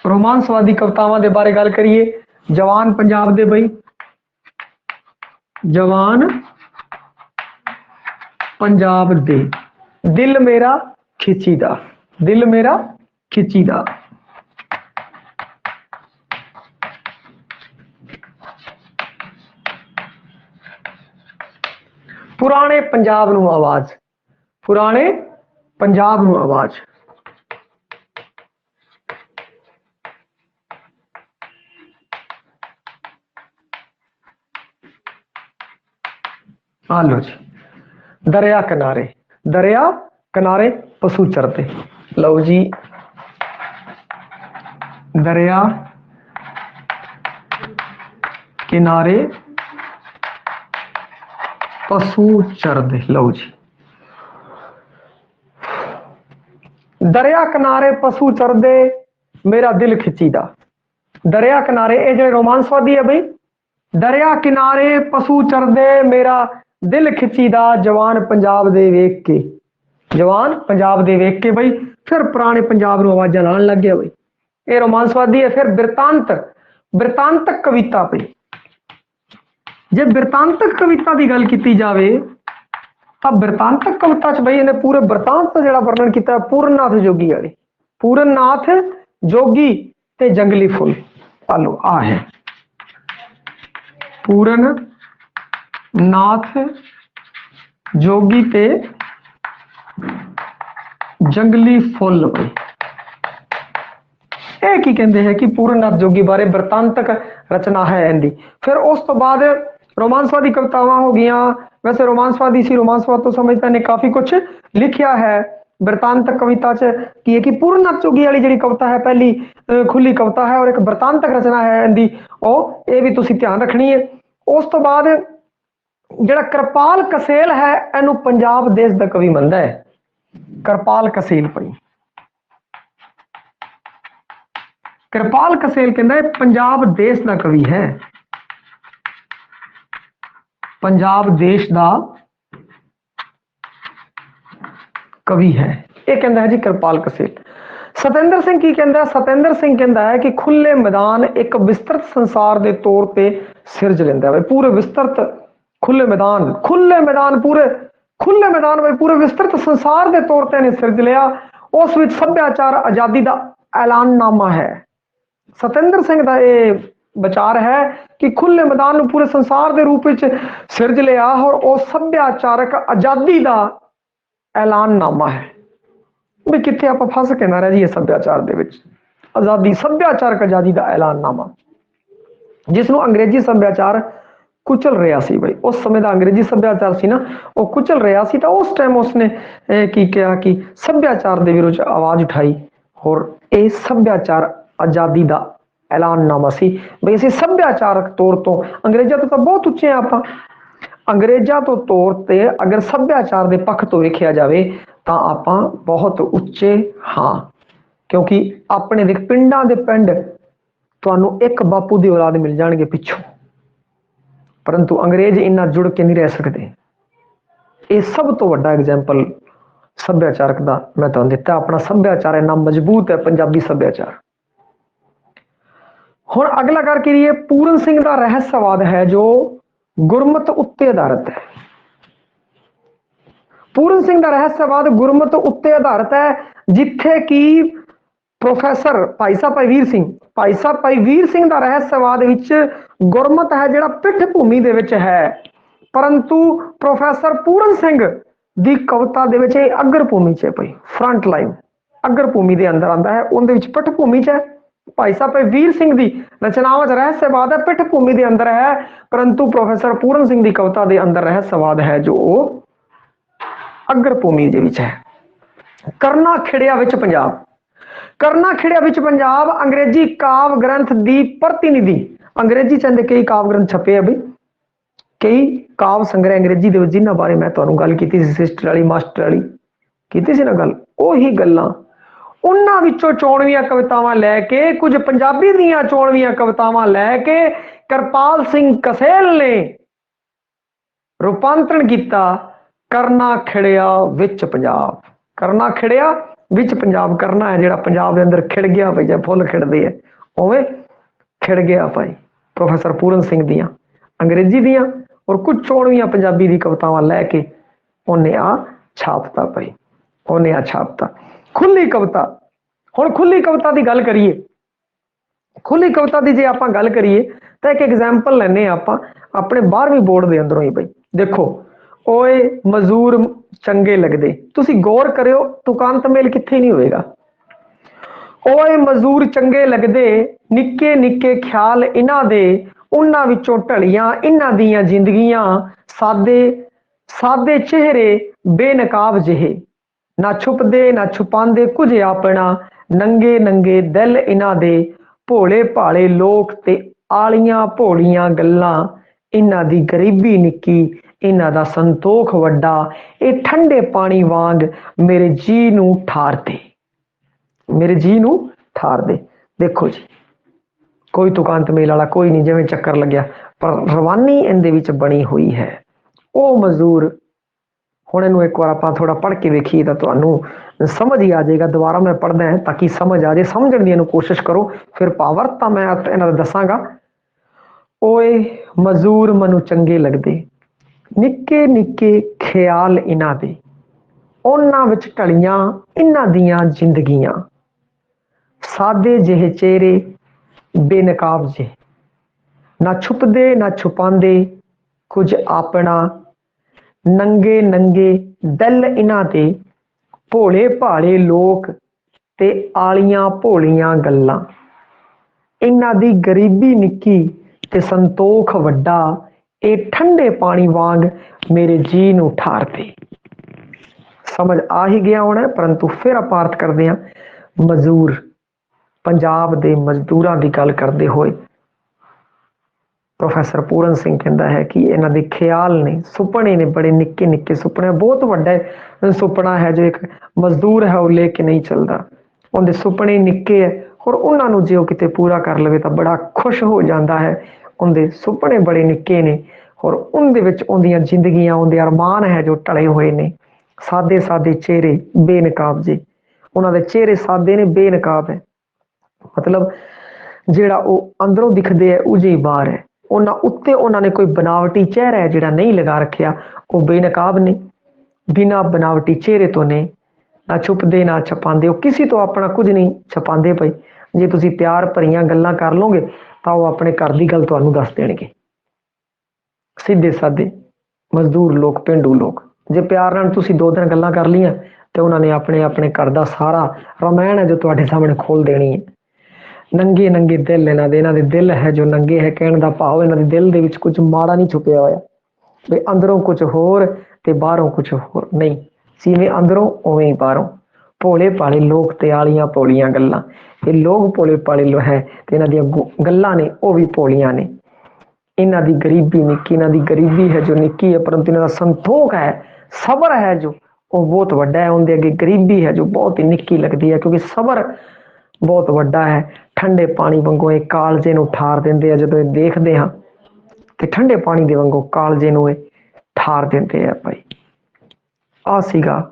रोमांसवादी कवितावां दे बारे गल करिए। जवान पंजाब दे बई, जवान पंजाब दे, दिल मेरा खिचीदा, दिल मेरा खिचीदा, पुराने पंजाब नूं आवाज, पुराने पंजाब नूं आवाज। आ लो जी, दरिया किनारे, दरिया किनारे पशु चरते। लो जी, दरिया किनारे पशु चरते। लो जी, दरिया किनारे पशु चरदे मेरा दिल खिचीदा। दरिया किनारे ये जो रोमांसवादी है बई, दरिया किनारे पशु चरदे मेरा दिल खिचीदा, जवान पंजाब दे वेख के, जवान पंजाब दे वेख के बई फिर पुराने पंजाब नूं आवाज़ां लाण लग गया बई। ये रोमांसवादी है। फिर बिरतांत, बिरतांतक कविता बई, जे बिरतांतक कविता की गल की जाए तो बिरतांतक कविता च बई इन्हें पूरे बिरतांत का जिहड़ा वर्णन किया पूरननाथ जोगी वाले, पूरननाथ जोगी ते जंगली फुल। आलो आ है पूरन नाथ जोगी ते जंगली फुल बई। ये की कहते हैं कि पूरननाथ जोगी बारे बिरतांतक रचना है इनकी। फिर उस तो बाद रोमांसवादी कवितावां हो गई। वैसे रोमांसवादी सी, रोमांसवाद तो समझता ने काफी कुछ लिखिया है बिरतांतक कविता च की है कि पूरननाथ जोगी वाली जी कविता है पहली खुली कविता है और एक बिरतांतक रचना है इनकी, और ये भी तुसी ध्यान रखनी है। उस तो बाद जिहड़ा कृपाल कसेल है इनू पंजाब देश का कवि मनदा है। कृपाल कसेल पई, कृपाल कसेल कहता है पंजाब देश का कवि है, पंजाब देश का कवि है। ये कहता है जी कृपाल कसेल। सतेंद्र सिंह की कहता है, सतेंद्र सिंह कहता है कि खुले मैदान एक विस्तृत संसार के तौर पर सिरज लेंदा है। पूरे विस्तृत खुले मैदान, खुले मैदान पूरे खुले मैदान में पूरे विस्तृत संसार के तौर पर सिरज लिया। उस विच सभ्याचार आजादी का ऐलाननामा है। सतेंद्र सिंह का ये विचार है कि खुले मैदान पूरे संसार के रूप में सिरज लिया और उस सभ्याचारक आजादी का ऐलाननामा है। भी कितने आप फस के ना रह जी सभ्याचार दे विच आजादी, सभ्याचारक आजादी का ऐलाननामा जिसनों अंग्रेजी सभ्याचार कुचल रहा सी। बई उस समय का अंग्रेजी सभ्याचार सी ना वो कुचल रहा सी, तो उस टाइम उसने की कहा कि सभ्याचार के विरुद्ध आवाज उठाई और ये सभ्याचार आजादी का ऐलाननामा सी। बई असीं सभ्याचारक तौर तो अंग्रेजों तो बहुत उच्चे हैं। आप अंग्रेजों तो तौर पर अगर सभ्याचार के पक्ष तो वेखिया जाए तो आप बहुत उच्चे हाँ। क्योंकि अपने देख पिंडां दे पिंड तुहानू एक बापू की औलाद मिल जाएंगे पिछों, परंतु अंग्रेज इन्ना जुड़ के नहीं रह सकते। ये सब तो वड्डा एग्जाम्पल सभ्याचारक का मैं तुहानू दिता। अपना सभ्याचार इन्ना मजबूत है, पंजाबी सभ्याचार। हुण अगला कर करिए, पूरन सिंह का रहस्यवाद है जो गुरमत उत्ते आधारित है। पूरन सिंह का रहस्यवाद गुरमत उत्ते आधारित है, जिथे कि प्रोफैसर भाई साहब भाई वीर सिंह का रहस्यवाद विच गुरमत है जिहड़ा पिठ भूमि दे विच है, परंतु प्रोफैसर पूरन सिंह दी कविता दे विच अग्र भूमि च है भाई, फ्रंट लाइन अग्र भूमि दे अंदर आंदा है, उहदे विच पिठ भूमि च है। भाई साहब भाई वीर सिंह दी रचनावां च रहस्यवाद है, पिठ भूमि दे अंदर है, परंतु प्रोफैसर पूरन सिंह दी कविता दे अंदर रहस्यवाद है जो अग्र भूमि दे विच है। करना खिड़िया विच पंजाब, करना खिड़िया विच पंजाब अंग्रेजी काव्य ग्रंथ दी प्रतिनिधि। अंग्रेजी चंद कई काव्य ग्रंथ छपे है बई, कई काव्य संग्रह अंग्रेजी दे जिन्हां बारे मैं तुहानू गल कीती सी, सिस्टर वाली मास्टर वाली कीती सी ना गल, ओही गल्लां उन्हां विचों चोणवीआं कवितावां लैके, कुछ पंजाबी दीआं चोणवीआं कवितावां लैके करपाल सिंह कसेल ने रूपांतरण किया करना खिड़िया विच पंजाब। करना खिड़िया विच पंजाब, करना है जिहड़ा पंजाब दे अंदर खिड़ गया भाई, जब फुल खिड़दे है उवें खिड़ गया भाई। प्रोफैसर पूरन सिंह दियां अंग्रेजी दियां और कुछ चोणवीआं पंजाबी दी कवितावां लैके उन्हें आ छापता भाई, उन्हें आ छापता। खुली कविता, हुण खुली कविता की गल करिए, खुली कविता की जे आपां गल करिए तो एक एग्जाम्पल लैने आपां अपने 12वीं बोर्ड के अंदरों ही भाई। देखो, ओए मजदूर चंगे लगदे, तुसी गौर करियो तुकांत मेल कित्थे नहीं होएगा। ओए मजदूर चंगे लगदे, निक्के निक्के ख्याल इन्हां दे, उन्हां विचों ढलियां इन्हां दियां जिंदगियां, सादे सादे चेहरे बेनकाब जिहे, ना छुपदे ना छुपांदे कुछ अपना, नंगे नंगे दिल इन्हां दे, भोले भाले लोक ते आलियां भोलियां गल्लां, इन्हां दी गरीबी निक्की इन्हां दा संतोख वड्डा, ये ठंडे पानी वांग मेरे जी नू ठार दे, मेरे जी नू ठार दे। देखो जी, कोई तुकांत मेल वाला कोई नहीं, जिवें चक्कर लग्या, पर रवानी इहदे विच बनी हुई है। ओ मजदूर, हुण इहनूं एक बार आपां थोड़ा पढ़ के वेखीए तां तुहानूं समझ ही आ जाएगा। दोबारा मैं पढ़दा है ताकि समझ आ जाए, समझण दी इहनूं कोशिश करो, फिर भावार्थ तां मैं इहनां दा दसांगा। ओए मजदूर मनु चंगे लगदे, निक्के निक्के ख्याल इन्हां दे, उन्हां विच ढलियां इन्हां दियां जिंदगियां, सादे जिहे चेहरे बेनकाब जे, ना छुपदे ना छुपांदे कुछ अपना, नंगे नंगे दिल इन्हां दे, भोले भाले लोक ते आलियां भोलियां गल्लां, इन्हां दी गरीबी निक्की ते संतोख वड्डा, ए ठंडे पानी वांग मेरे जी नू ठार दे। समझ आ ही गया होना, परंतु फिर आपां अर्थ करदे हां। मजदूर, पंजाब दे मजदूरां दी गल करदे होए प्रोफैसर पूरन सिंह कहता है कि इन्हां दे ख्याल ने, सुपने ने, बड़े निक्के निक्के सुपने, बहुत वड्डा सुपना है जो एक मजदूर है वो लेके नहीं चलता, उनके सुपने निक्के है और उन्हां नूं जे किते पूरा कर लवे तो बड़ा खुश हो जाता है। उनके सुपने बड़े निक्के ने और उनदे विच उनदियां जिंदगियां, उनके अरमान है जो टले हुए ने, सादे सादे चेहरे बेनकाब जे, उन्होंने चेहरे सादे ने बेनकाब है, मतलब जिहड़ा वो अंदरों दिखदे है उजे ही बाहर है, उन्हां उत्ते उन्होंने कोई बनावटी चेहरा है जिहड़ा नहीं लगा रखिया, वो बेनकाब ने, बिना बनावटी चेहरे तो ने, ना छुपदे ना छपांदे, वो किसी तो अपना कुछ नहीं छपांदे पई। जे तुसी प्यार भरियां गल्लां कर लोगे तो वो अपने घर की गल तुहानूं दस देणगे। सीधे सादे मजदूर लोग, पेंडू लोग, जे प्यार नाल तुसी दो दिन गल्लां कर लियां तो उन्होंने अपने अपने घर का सारा रामायण है जो तुहाडे सामने खोल देनी है। नंगे नंगे दिल इन्हां दे दिल है जो नंगे है, कहण दा भाव इन्हां दे दिल दे विच कुछ माड़ा नहीं छुपिया होया, भी अंदरों कुछ होर ते बाहरों कुछ होर नहीं, जिवें अंदरों उवें ही बाहरों, भोले भाले लोग ते आलियां भोलियां गल्लां, ये लोग भोले भाले है ते इन्हां दियां गल्लां ने वो भी भोलियां ने, इन्हां दी गरीबी निक्की, इन्हां दी गरीबी है जो निक्की है, परंतु इन्हां दा संतोख है, सबर है जो ਉਹ ਬਹੁਤ ਵੱਡਾ ਹੈ, ਉਹਦੇ ਅੱਗੇ ਗਰੀਬੀ ਹੈ ਜੋ ਬਹੁਤ ਹੀ ਨਿੱਕੀ ਲੱਗਦੀ ਹੈ, ਕਿਉਂਕਿ ਸਬਰ ਬਹੁਤ ਵੱਡਾ ਹੈ। ਠੰਡੇ ਪਾਣੀ ਵਾਂਗੂ ਇਹ ਕਾਲਜੇ ਨੂੰ ਠਾਰ ਦਿੰਦੇ ਆ, ਜਦੋਂ ਇਹ ਦੇਖਦੇ ਹਾਂ ਤੇ ਠੰਡੇ ਪਾਣੀ ਦੇ ਵਾਂਗੂ ਕਾਲਜੇ ਨੂੰ ਇਹ ਠਾਰ ਦਿੰਦੇ ਆ ਭਾਈ। ਆ ਸੀਗਾ